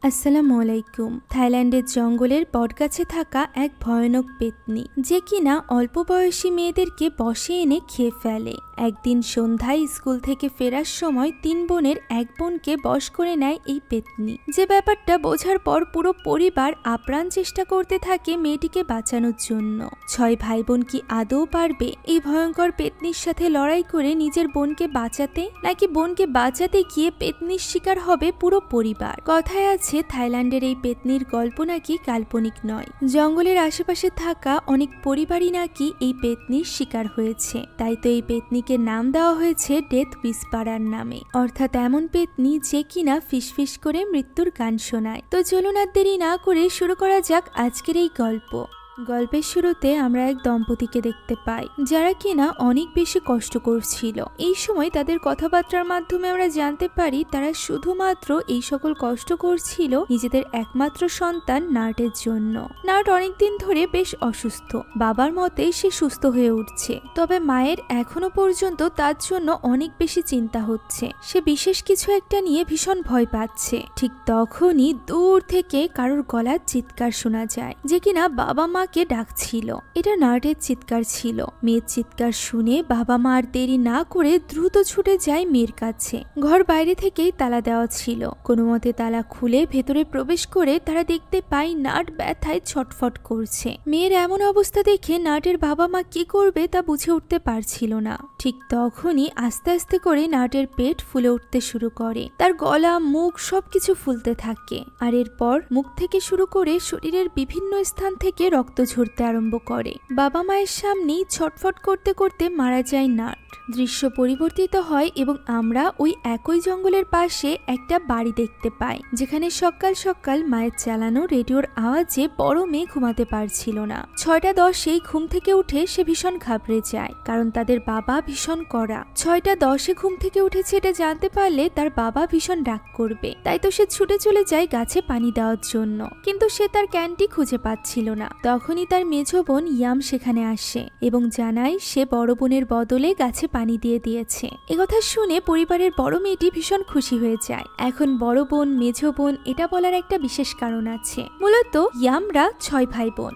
আসসালামু আলাইকুম। থাইল্যান্ডের জঙ্গলের বটগাছে থাকা এক ভয়ানক পেত্নী, যে কিনা অল্প বয়সী মেয়েদেরকে বশে এনে খেয়ে ফেলে। একদিন সন্ধ্যায় স্কুল থেকে ফেরার সময় 3 বোনের এক বোনকে বশ করে নেয় এই পেত্নী। যে ব্যাপারটা বোঝার পর পুরো পরিবার আপ্রাণ চেষ্টা করতে থাকে মেয়েটিকে বাঁচানোর জন্য। 6 ভাই বোন কি আদৌ পারবে এই ভয়ঙ্কর পেত্নীর সাথে লড়াই করে নিজের বোনকে বাঁচাতে, নাকি বোনকে বাঁচাতে গিয়ে পেত্নীর শিকার হবে পুরো পরিবার? কথায় আছে থাইল্যান্ডের এই পেত্নীর গল্প নাকি কাল্পনিক নয়। জঙ্গলের আশেপাশে থাকা অনেক পরিবারই নাকি এই পেত্নীর শিকার হয়েছে। তাই তো এই পেত্নীকে নাম দেওয়া হয়েছে ডেথ হুইসপারার নামে, অর্থাৎ এমন পেত্নী যে কিনা ফিসফিস করে মৃত্যুর গান শোনায়। তো চলুন আর দেরি না করে শুরু করা যাক আজকের এই গল্প। গল্পের শুরুতে আমরা এক দম্পতিকে দেখতে পাই, যারা কিনা অনেক বেশি কষ্ট করছিল। এই সময় তাদের কথাবার্তার মাধ্যমে আমরা জানতে পারি তারা শুধুমাত্র এই সকল কষ্ট করছিল নিজেদের একমাত্র সন্তান নার্টের জন্য। নার্ট অনেকদিন ধরে বেশ অসুস্থ, বাবার মতে সে সুস্থ হয়ে উঠছে, তবে মায়ের এখনো পর্যন্ত তার জন্য অনেক বেশি চিন্তা হচ্ছে। সে বিশেষ কিছু একটা নিয়ে ভীষণ ভয় পাচ্ছে। ঠিক তখনই দূর থেকে কারোর গলার চিৎকার শোনা যায়, যে কিনা বাবা মা কে ডাকছিল। এটা নার্টের চিৎকার ছিল। মেয়ের চিৎকার শুনে বাবা মা আর দেরি না করে দ্রুত ছুটে যায় মেয়ের কাছে। ঘর বাইরে থেকেই তালা দেওয়া ছিল। কোনো মতে তালা খুলে ভেতরে প্রবেশ করে তারা দেখতে পায় নার্ট ব্যথায় ছটফট করছে। মেয়ের এমন অবস্থা দেখে নার্টের বাবা মা কি করবে তা বুঝে উঠতে পারছিল না। ঠিক তখনই আস্তে আস্তে করে নার্টের পেট ফুলে উঠতে শুরু করে। তার গলা মুখ সবকিছু ফুলতে থাকে, আর এরপর মুখ থেকে শুরু করে শরীরের বিভিন্ন স্থান থেকে রক্ত ঝরতে আরম্ভ করে। বাবা মায়ের সামনেই ছটফট করতে করতে মারা যায় নার্ট। দৃশ্য পরিবর্তিত হয় এবং আমরা ওই একই জঙ্গলের পাশে একটা বাড়ি দেখতে পাই, যেখানে সকাল সকাল মায়ের চালানো রেডিওর আওয়াজে বড় মেয়ে ঘুমাতে পারছিল না। 6:10 ঘুম থেকে উঠে সে ভীষণ ঘাবড়ে যায়, কারণ তাদের বাবা ভীষণ কড়া। 6:10 ঘুম থেকে উঠেছে এটা জানতে পারলে তার বাবা ভীষণ রাগ করবে। তাই তো সে ছুটে চলে যায় গাছে পানি দেওয়ার জন্য, কিন্তু সে তার ক্যানটি খুঁজে পাচ্ছিল না। তখনই তার মেঝো বোন ইয়াম সেখানে আসে এবং জানায় সে বড় বোনের বদলে গাছে পানি দিয়ে দিয়েছে। একথা শুনে পরিবারের বড় মেয়েটি ভীষণ খুশি হয়ে যায়। এখন বড় বোন মেঝো বোন এটা বলার একটা বিশেষ কারণ আছে। মূলত ইয়ামরা 6 ভাই বোন,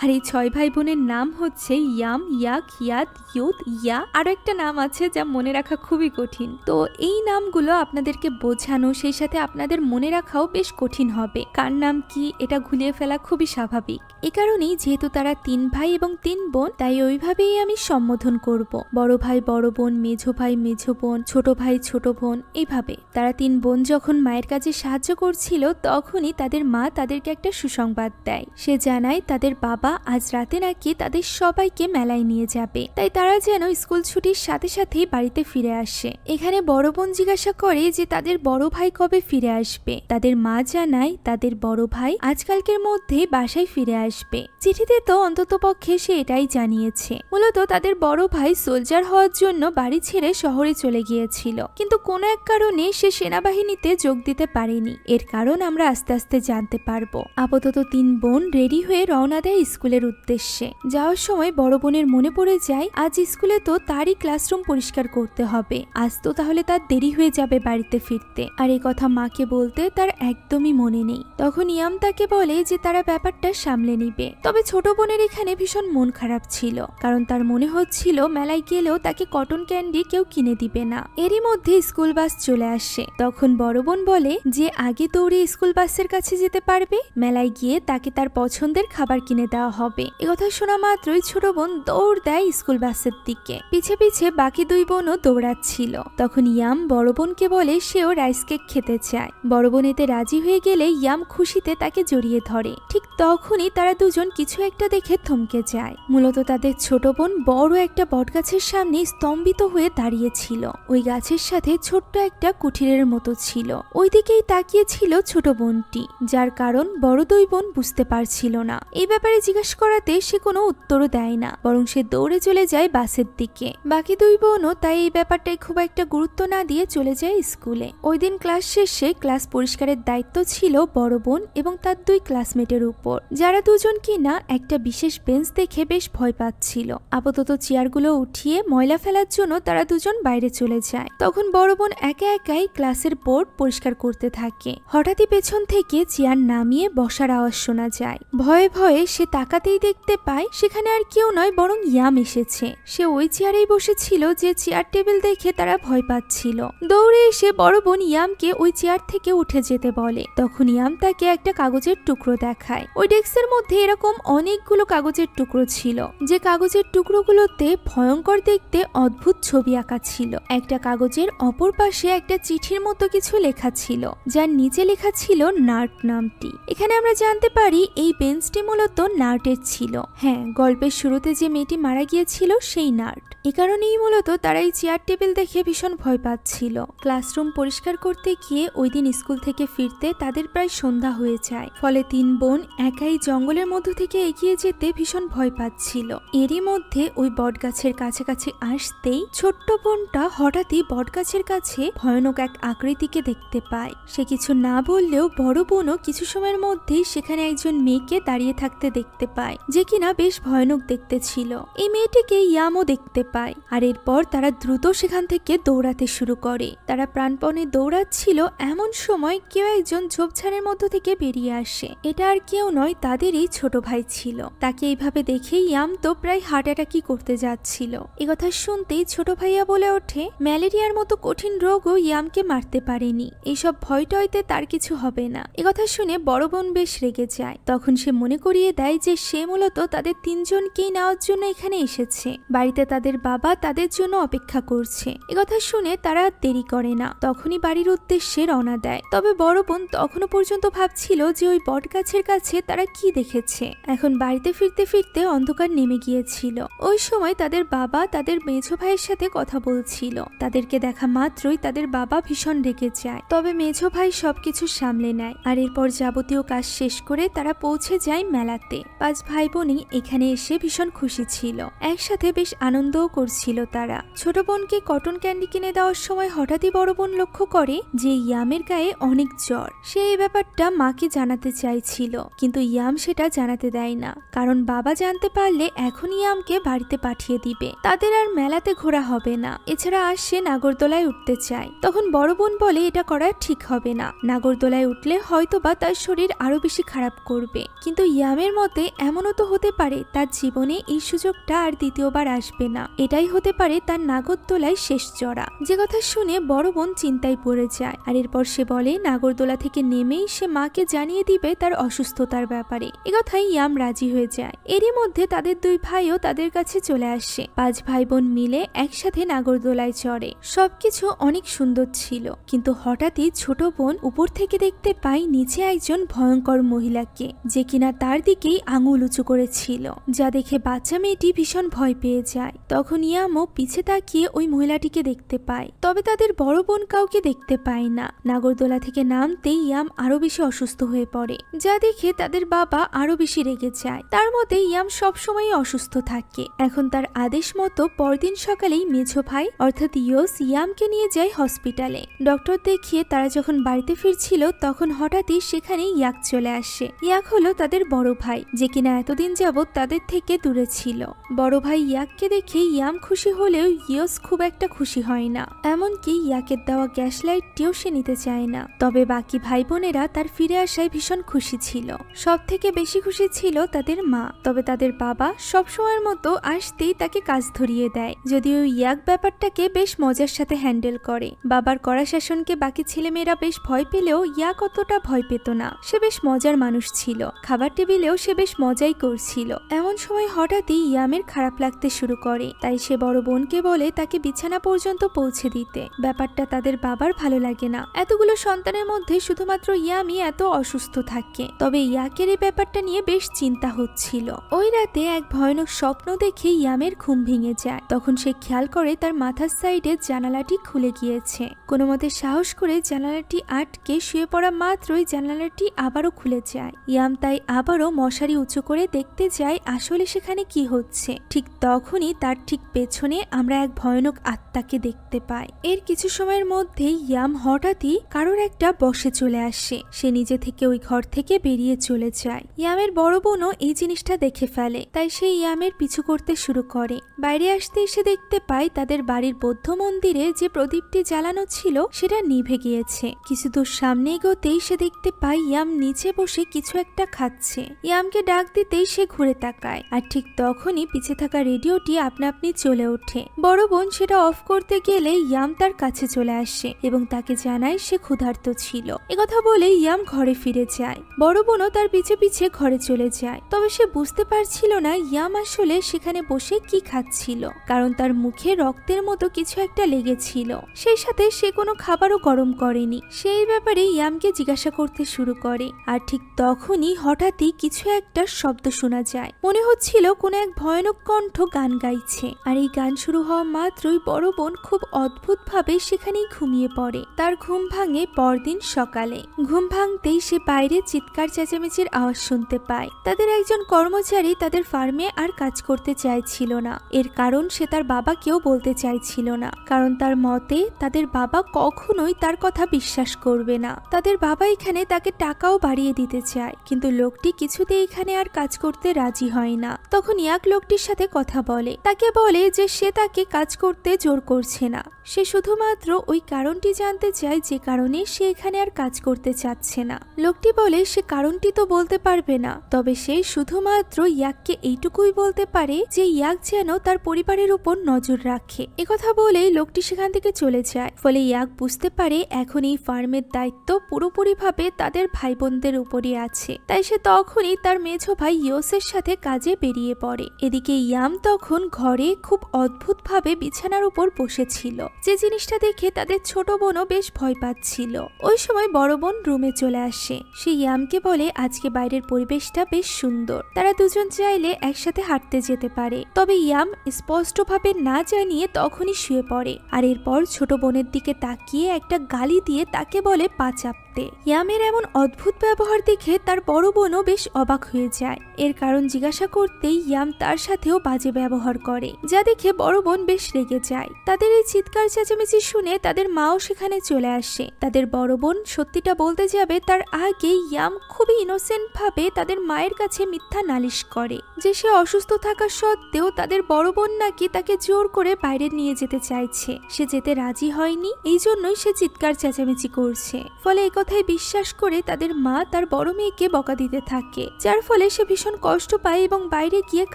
আর এই 6 ভাই বোনের নাম হচ্ছে ইয়াম, ইয়াক, ইয়াত, ইউত, ইয়া। আরো একটা নাম আছে যা মনে রাখা খুবই কঠিন। তো এই নামগুলো আপনাদেরকে বোঝানো, সেই সাথে আপনাদের মনে রাখাও বেশ কঠিন হবে। কার নাম কি এটা ঘুলিয়ে ফেলা খুবই স্বাভাবিক। এ কারণেই যেহেতু তারা 3 ভাই এবং 3 বোন, তাই ওইভাবেই আমি সম্বোধন করব। বড় ভাই বড় বোন, মেঝো ভাই মেঝো বোন, ছোট ভাই ছোট বোন, এইভাবে। তারা 3 বোন যখন মায়ের কাজে সাহায্য করছিল, তখনই তাদের মা তাদেরকে একটা সুসংবাদ দেয়। সে জানায় তাদের বাবা আজ রাতে নাকি তাদের সবাইকে মেলায় নিয়ে যাবে, তাই তারা যেন স্কুল ছুটির সাথে সাথেই বাড়িতে ফিরে আসে। এখানে বড় বোন জিজ্ঞাসা করে যে তাদের বড় ভাই কবে ফিরে আসবে। তাদের মা জানায় তাদের বড় ভাই আজকালকের মধ্যে বাসায় ফিরে আসবে। চিঠিতে তো অন্তত পক্ষে সে এটাই জানিয়েছে। মূলত তাদের বড় ভাই সোলজার হওয়ার জন্য বাড়ি ছেড়ে শহরে চলে গিয়েছিল, কিন্তু কোনো এক কারণে সে সেনাবাহিনীতে যোগ দিতে পারেনি। এর কারণ আমরা আস্তে আস্তে জানতে পারবো। আপাতত 3 বোন রেডি হয়ে রওনা দেয় স্কুলের উদ্দেশ্যে। যাওয়ার সময় বড় বোনের মনে পড়ে যায় আজ স্কুলে তো তারই ক্লাসরুম পরিষ্কার করতে হবে, আজ তো তাহলে তার দেরি হয়ে যাবে বাড়িতে ফিরতে। আর এই কথা মাকে বলতে তার একদমই মনে নেই। তখন ইয়াম তাকে বলে যে তারা ব্যাপারটা সামলে নিবে। তবে ছোট বোনের এখানে ভীষণ মন খারাপ ছিল, কারণ তার মনে হচ্ছিল মেলায় গেলেও তাকে কটন ক্যান্ডি কেউ কিনে দিবে না। এরই মধ্যে স্কুল বাস চলে আসে। তখন বড় বোন বলে যে আগে দৌড়ে স্কুল বাসের কাছে যেতে পারবে, মেলায় গিয়ে তাকে তার পছন্দের খাবার কিনে দেওয়া হবে। একথা শোনা মাত্রই ছোট বোন দৌড় দেয় স্কুল বাসের দিকে। পিছে পিছে বাকি 2 বোনও দৌড়াচ্ছিল। তখন ইয়াম বড় বোনকে বলে সেও রাইস কেক খেতে চায়। বড় বোন এতে রাজি হয়ে গেলে ইয়াম খুশিতে তাকে জড়িয়ে ধরে। ঠিক তখনই তারা দুজন কিছু একটা দেখে থমকে যায়। মূলত তাদের ছোট বোন বড় একটা বটগাছের সামনে স্তম্ভিত হয়ে দাঁড়িয়েছিল। ওই গাছের সাথে ছোট্ট একটা কুঠিরের মতো ছিল। ওইদিকেই তাকিয়ে ছিল ছোট বোনটি, যার কারণ বড় 2 বোন বুঝতে পারছিল না। এই ব্যাপারে জিজ্ঞাসা করাতে সে কোনো উত্তরও দেয় না, বরং সে দৌড়ে চলে যায় বাসের দিকে। বাকি দুই বোনও তাই এই ব্যাপারটায় খুব একটা গুরুত্ব না দিয়ে চলে যায় স্কুলে। ওই দিন ক্লাস শেষে ক্লাস পরিষ্কারের দায়িত্ব ছিল বড় বোন এবং তার দুই ক্লাসমেটের উপর, যারা দুজন কিনা একটা বিশেষ বেঞ্চ দেখে বেশ ভয় পাচ্ছিল। আপাতত চেয়ারগুলো উঠিয়ে ময়লা ফেলার জন্য তারা দুজন বাইরে চলে যায়। তখন বড় বোন একা একাই ক্লাসের বোর্ড পরিষ্কার করতে থাকে। হঠাৎই পেছন থেকে চেয়ার নামিয়ে বসার আওয়াজ শোনা যায়। ভয়ে ভয়ে সে তাকাতেই দেখতে পায় সেখানে আর কেউ নয় বরং ইয়াম এসেছে। সে ওই চেয়ারেই বসেছিল যে চেয়ার টেবিল দেখে তারা ভয় পাচ্ছিল। দৌড়ে এসে বড় বোন ইয়ামকে ওই চেয়ার থেকে উঠে যেতে বলে। তখন ইয়াম তাকে একটা কাগজের টুকরো দেখায়। ওই ডেস্কের মধ্যে এরকম অনেকগুলো কাগজের টুকরো ছিল, যে কাগজের টুকরোগুলোতে ভয়ঙ্কর দেখতে অদ্ভুত ছবি আঁকা ছিল। একটা কাগজের অপর পাশে একটা চিঠির মতো কিছু লেখা ছিল, যার নিচে লেখা ছিল নার্ট নামটি। এখানে আমরা জানতে পারি এই বেঞ্চটি মূলত নার্টের ছিল। হ্যাঁ, গল্পের শুরুতে যে মেয়েটি মারা গিয়েছিল সেই নার্ট। এ কারণেই মূলত তারা এই চেয়ার টেবিল দেখে ভীষণ ভয় পাচ্ছিল। ক্লাসরুম পরিষ্কার করতে গিয়ে ওই দিন স্কুল থেকে ফিরতে তাদের প্রায় সন্ধ্যা হয়ে যায়। ফলে তিন বোন একাই জঙ্গলের মধ্য থেকে এগিয়ে যেতে ভীষণ ভয় পাচ্ছিল। এরই মধ্যে ওই বটগাছের কাছাকাছি আসতেই ছোট্ট বোনটা হঠাৎই বটগাছের কাছে ভয়ানক এক আকৃতিকে দেখতে পায়। সে কিছু না বললেও বড় বোনও কিছু সময়ের মধ্যেই সেখানে একজন মেয়েকে দাঁড়িয়ে থাকতে দেখতে পায়, যে কিনা বেশ ভয়ানক দেখতে ছিল। এই মেয়েটিকে ইয়ামও দেখতে পায়। আর এরপর তারা দ্রুত সেখান থেকে দৌড়াতে শুরু করে। তারা প্রাণপণে দৌড়াচ্ছিল, এমন সময় কেউ একজন ঝোপঝাড়ের মধ্য থেকে বেরিয়ে আসে। এটা আর কেউ নয়, তাদেরই ছোট ভাই ছিল। তাকে এইভাবে দেখে ইয়াম তো প্রায় হার্ট অ্যাটাকই করতে যাচ্ছিল। এ কথা শুনতেই ছোট ভাইয়া বলে ওঠে, ম্যালেরিয়ার মতো কঠিন রোগও ইয়ামকে মারতে পারেনি, এইসব ভয় টয়তে তার কিছু হবে না। এ কথা শুনে বড় বোন বেশ রেগে যায়। তখন সে মনে করিয়ে দেয় যে সে মূলত তাদের তিনজনকেই নেওয়ার জন্য এখানে এসেছে। বাড়িতে তাদের বাবা তাদের জন্য অপেক্ষা করছে। এ কথা শুনে তারা দেরি করে না, তখনই বাড়ির উদ্দেশ্যে রওনা দেয়। তবে বড় বোন তখনও পর্যন্ত ভাবছিল যে ওই বট গাছের কাছে তারা কি দেখেছে। এখন বাড়িতে ফিরতে ফিরতে অন্ধকার নেমে গিয়েছিল। ওই সময় তাদের বাবা তাদের মেঝো ভাইয়ের সাথে কথা বলছিল। তাদেরকে দেখা মাত্রই তাদের বাবা ভীষণ রেগে যায়। তবে মেঝো ভাই সবকিছু সামলে নেয়। আর এরপর যাবতীয় কাজ শেষ করে তারা পৌঁছে যায় মেলাতে। পাঁচ ভাই বোনই এখানে এসে ভীষণ খুশি ছিল, একসাথে বেশ আনন্দও করছিল তারা। ছোট বোনকে কটন ক্যান্ডি কিনে দেওয়ার সময় হঠাৎই বড় বোন লক্ষ্য করে যে ইয়ামের গায়ে অনেক জ্বর। সে এই ব্যাপারটা মাকে জানাতে চাইছিল, কিন্তু ইয়াম সেটা জানাতে দেয় না, কারণ বাবা জানতে পারলে এখন ইয়ামকে বাড়িতে পাঠিয়ে দিবে। তাদের আর মেলাতে ঘোরা হবে না। এছাড়া আর সে নাগরদোলায় উঠতে চায়। তখন বড় বোন বলে এটা করা ঠিক হবে না, নাগরদোলায় উঠলে হয়তোবা তার শরীর আরো বেশি খারাপ করবে। কিন্তু ইয়ামের মতে এমনও তো হতে পারে তার জীবনে এই সুযোগটা আর দ্বিতীয়বার আসবে না, এটাই হতে পারে তার নাগরদোলায় শেষ চড়া। যে কথা শুনে বড় বোন চিন্তায় পড়ে যায়। আর এরপর সে বলে নাগরদোলা থেকে নেমেই সে মাকে জানিয়ে দিবে তার অসুস্থতার ব্যাপারে। এ কথাই ইয়াম রাজি হয়ে যায়। এরই মধ্যে তাদের দুই ভাইও তাদের কাছে চলে আসে। পাঁচ ভাই বোন মিলে একসাথে নাগরদোলায় চড়ে। সবকিছু অনেক সুন্দর ছিল, কিন্তু হঠাৎই ছোট বোন উপর থেকে দেখতে পায় নিচে একজন ভয়ঙ্কর মহিলাকে, যে কিনা তার দিকেই আঙুল উঁচু করেছিল, যা দেখে বাচ্চা মেয়েটি ভীষণ ভয় পেয়ে যায়। তখন ইয়ামও পিছে তাকিয়ে ওই মহিলাটিকে দেখতে পায়। তবে তাদের বড় বোন কাউকে দেখতে পায় না। নাগরদোলা থেকে নামতেই ইয়াম আরো বেশি অসুস্থ হয়ে পড়ে, যা দেখে তাদের বাবা আরো বেশি রেগে যায়। তার মতে ইয়াম সবসময় অসুস্থ থাকে। এখন তার আদেশ মতো পরদিন সকালেই মেঝো ভাই অর্থাৎ ইয়োস ইয়ামকে নিয়ে যায় হসপিটালে। ডক্টর দেখিয়ে তারা যখন বাড়িতে ফিরছিল তখন হঠাৎই সেখানে ইয়াক চলে আসে। ইয়াক হলো তাদের বড় ভাই, যে কিনা এতদিন যাবৎ তাদের থেকে দূরে ছিল। বড় ভাই ইয়াককে দেখে ইয়াম খুশি হলেও ইয়োস খুব একটা খুশি হয় না। এমনকি ইয়াকের দেওয়া গ্যাস লাইটটিও সে নিতে চায় না। তবে বাকি ভাই বোনেরা তার ফিরে আসায় ভীষণ খুশি ছিল। সব থেকে বেশি খুশি ছিল তাদের মা। তবে তাদের বাবা সবসময়ের মতো আসতেই তাকে কাজ ধরিয়ে দেয়, যদিও ইয়াক ব্যাপারটাকে বেশ মজার সাথে হ্যান্ডেল করে। বাবার কড়া শাসনকে বাকি ছেলেমেয়েরা বেশ ভয় পেলেও ইয়াক অতটা ভয় পেত না। সে বেশ মজার মানুষ ছিল। খাবার টেবিলেও সে বেশ মজাই করছিল। এমন সময় হঠাৎই ইয়ামের খারাপ লাগতে শুরু করে। তাই সে বড় বোনকে বলে তাকে বিছানা পর্যন্ত পৌঁছে দিতে। ব্যাপারটা তাদের বাবার ভালো লাগে না, এতগুলো সন্তানের মধ্যে শুধুমাত্র ইয়ামই এত অসুস্থ থাকে। তবে ইয়াকের এই ব্যাপারটা নিয়ে বেশ চিন্তা হচ্ছিল। ওই রাতে এক ভয়ানক স্বপ্ন দেখে ইয়ামের ঘুম ভেঙে যায়। তখন সে খেয়াল করে তার মাথার সাইডে জানালাটি খুলে গিয়েছে। কোনো মতে সাহস করে জানালাটি আটকে শুয়ে পড়া মাত্রই জানালাটি আবারও খুলে যায়। ইয়াম তাই আবারও মশারি উঁচু করে দেখতে যায় আসলে সেখানে কি হচ্ছে। ঠিক তখনই তার ঠিক পেছনে আমরা এক ভয়ানক আত্মাকে দেখতে পাই। এর কিছু সময়ের মধ্যেই ইয়াম হঠাৎই কারোর একটা বসে চলে আসে। সে নিজে থেকে ওই ঘর থেকে বেরিয়ে চলে যায়। ইয়ামের বড় বোনও এই জিনিসটা দেখে ফেলে, তাই সে ইয়ামের পিছু করতে শুরু করে। বাইরে আসতে এসে দেখতে পায় তাদের বাড়ির বৌদ্ধ মন্দিরে যে প্রদীপটি জ্বালানো ছিল সেটা নিভে গিয়েছে। কিছু দূর সামনে এগোতেই সে দেখতে পায় ইয়াম নিচে বসে কিছু একটা খাচ্ছে। ইয়ামকে ডাক দিতেই সে ঘুরে তাকায়, আর ঠিক তখনই পিছে থাকা রেডিওটি আপনা আপনি চলে ওঠে। বড় বোন সেটা অফ করতে গেলে ইয়াম তার কাছে চলে আসে এবং তাকে জানায় সে ক্ষুধার্ত ছিল। একথা বলে ইয়াম ঘরে ফিরে যায়। বড় বোনও তার পিছে পিছে ঘরে চলে যায়। তবে সে বুঝতে পারছিল না ইয়াম আসলে সেখানে বসে কি খাচ্ছিল, কারণ তার মুখে রক্তের মতো কিছু একটা লেগেছিল। সেই সাথে সে কোনো খাবারও গরম করেনি। সেই ব্যাপারে ইয়ামকে জিজ্ঞাসা করতে শুরু করে। আর ঠিক তখনই হঠাৎই কিছু একটা শব্দ শোনা যায়। মনে হচ্ছিল কোনো এক ভয়ানক কণ্ঠ গান গাইছে। আর এই গান শুরু হওয়া মাত্রই বড় বোন খুব অদ্ভুত ভাবে সেখানেই ঘুমিয়ে পড়ে। তার ঘুম ভাঙে পরদিন সকালে। ঘুম ভাঙতেই সে বাইরে চিৎকার চেঁচামেচির আওয়াজ শুনতে পায়। তাদের একজন কর্মচারী তাদের ফার্মে আর কাজ করতে চাইছিল না। এর কারণ সে তার বাবাকেও বলতে চাইছিল না, কারণ তার মতে তাদের বাবা কখনোই তার কথা বিশ্বাস করবে না। তাদের বাবা এখানে তাকে টাকাও বাড়িয়ে দিতে চায়, কিন্তু লোকটি কিছুতে এখানে আর কাজ করতে রাজি হয় না। তখন ইয়াক লোকটির সাথে কথা বলে, তাকে বলে যে সে তাকে কাজ করতে জোর করছে না। সে শুধুমাত্র ওই কারণটি জানতে চায় যে কারণে সে এখানে আর কাজ করতে চাচ্ছে না। লোকটি বলে সে কারণটি তো বলতে পারবে না, তবে সে শুধুমাত্র ইয়াককে এইটুকুই বলতে পারে যে ইয়াক যেন তার পরিবারের উপর নজর রাখে। একথা বলেই লোকটি সেখান থেকে চলে যায়। ফলে ইয়াক বুঝতে পারে এখন এই ফার্মের দায়িত্ব পুরোপুরিভাবে তাদের ভাই বোনদের উপরই আছে। তাই সে তখনই তার মেঝো ভাই ইয়োসের সাথে কাজে বেরিয়ে পড়ে। এদিকে ইয়াম তখন ঘরে খুব অদ্ভুত ভাবে বিছানার উপর বসেছিল, যে জিনিসটা দেখে তাদের ছোট বোনও বেশ ভয় পাচ্ছিল। ওই সময় বড় বোন রুমে চলে আসে। সে ইয়ামকে বলে আজকে বাইরের পরিবেশটা বেশ সুন্দর, তারা দুজন চাইলে একসাথে হাঁটতে যেতে পারে। তবে ইয়াম স্পষ্টভাবে না জানিয়ে তখনই শুয়ে পড়ে। আর এরপর ছোট বোনের দিকে তাকিয়ে একটা গালি দিয়ে তাকে বলে পা চাপতে। ইয়ামের এমন অদ্ভুত ব্যবহার দেখে তার বড় বোনও বেশ অবাক হয়ে যায়। এর কারণ জিজ্ঞাসা করতেই ইয়াম তার সাথেও বাজে ব্যবহার করে, যা দেখে বড় বোন বেশ রেগে যায়। তাদের এই চিৎকার চেঁচামেচি শুনে তাদের মাও সেখানে চলে আসে। তাদের বড় বোন সত্যিটা বলতে যাবে তার আগে ইয়াম খুবই ইনোসেন্ট ভাবে তাদের মায়ের কাছে মিথ্যা নালিশ করে যে সে অসুস্থ থাকা সত্ত্বেও তাদের বড় বোন নাকি তাকে জোর করে বাইরে নিয়ে যেতে চাইছে। সে যেতে রাজি হয়নি, এই জন্যই সে চিৎকার চেঁচামেচি করছে। ফলে একথাই বিশ্বাস করে তাদের মা তার বড় মেয়েকে বকা দিতে থাকে, যার ফলে সে ভীষণ কষ্ট পায় এবং বাইরে গিয়ে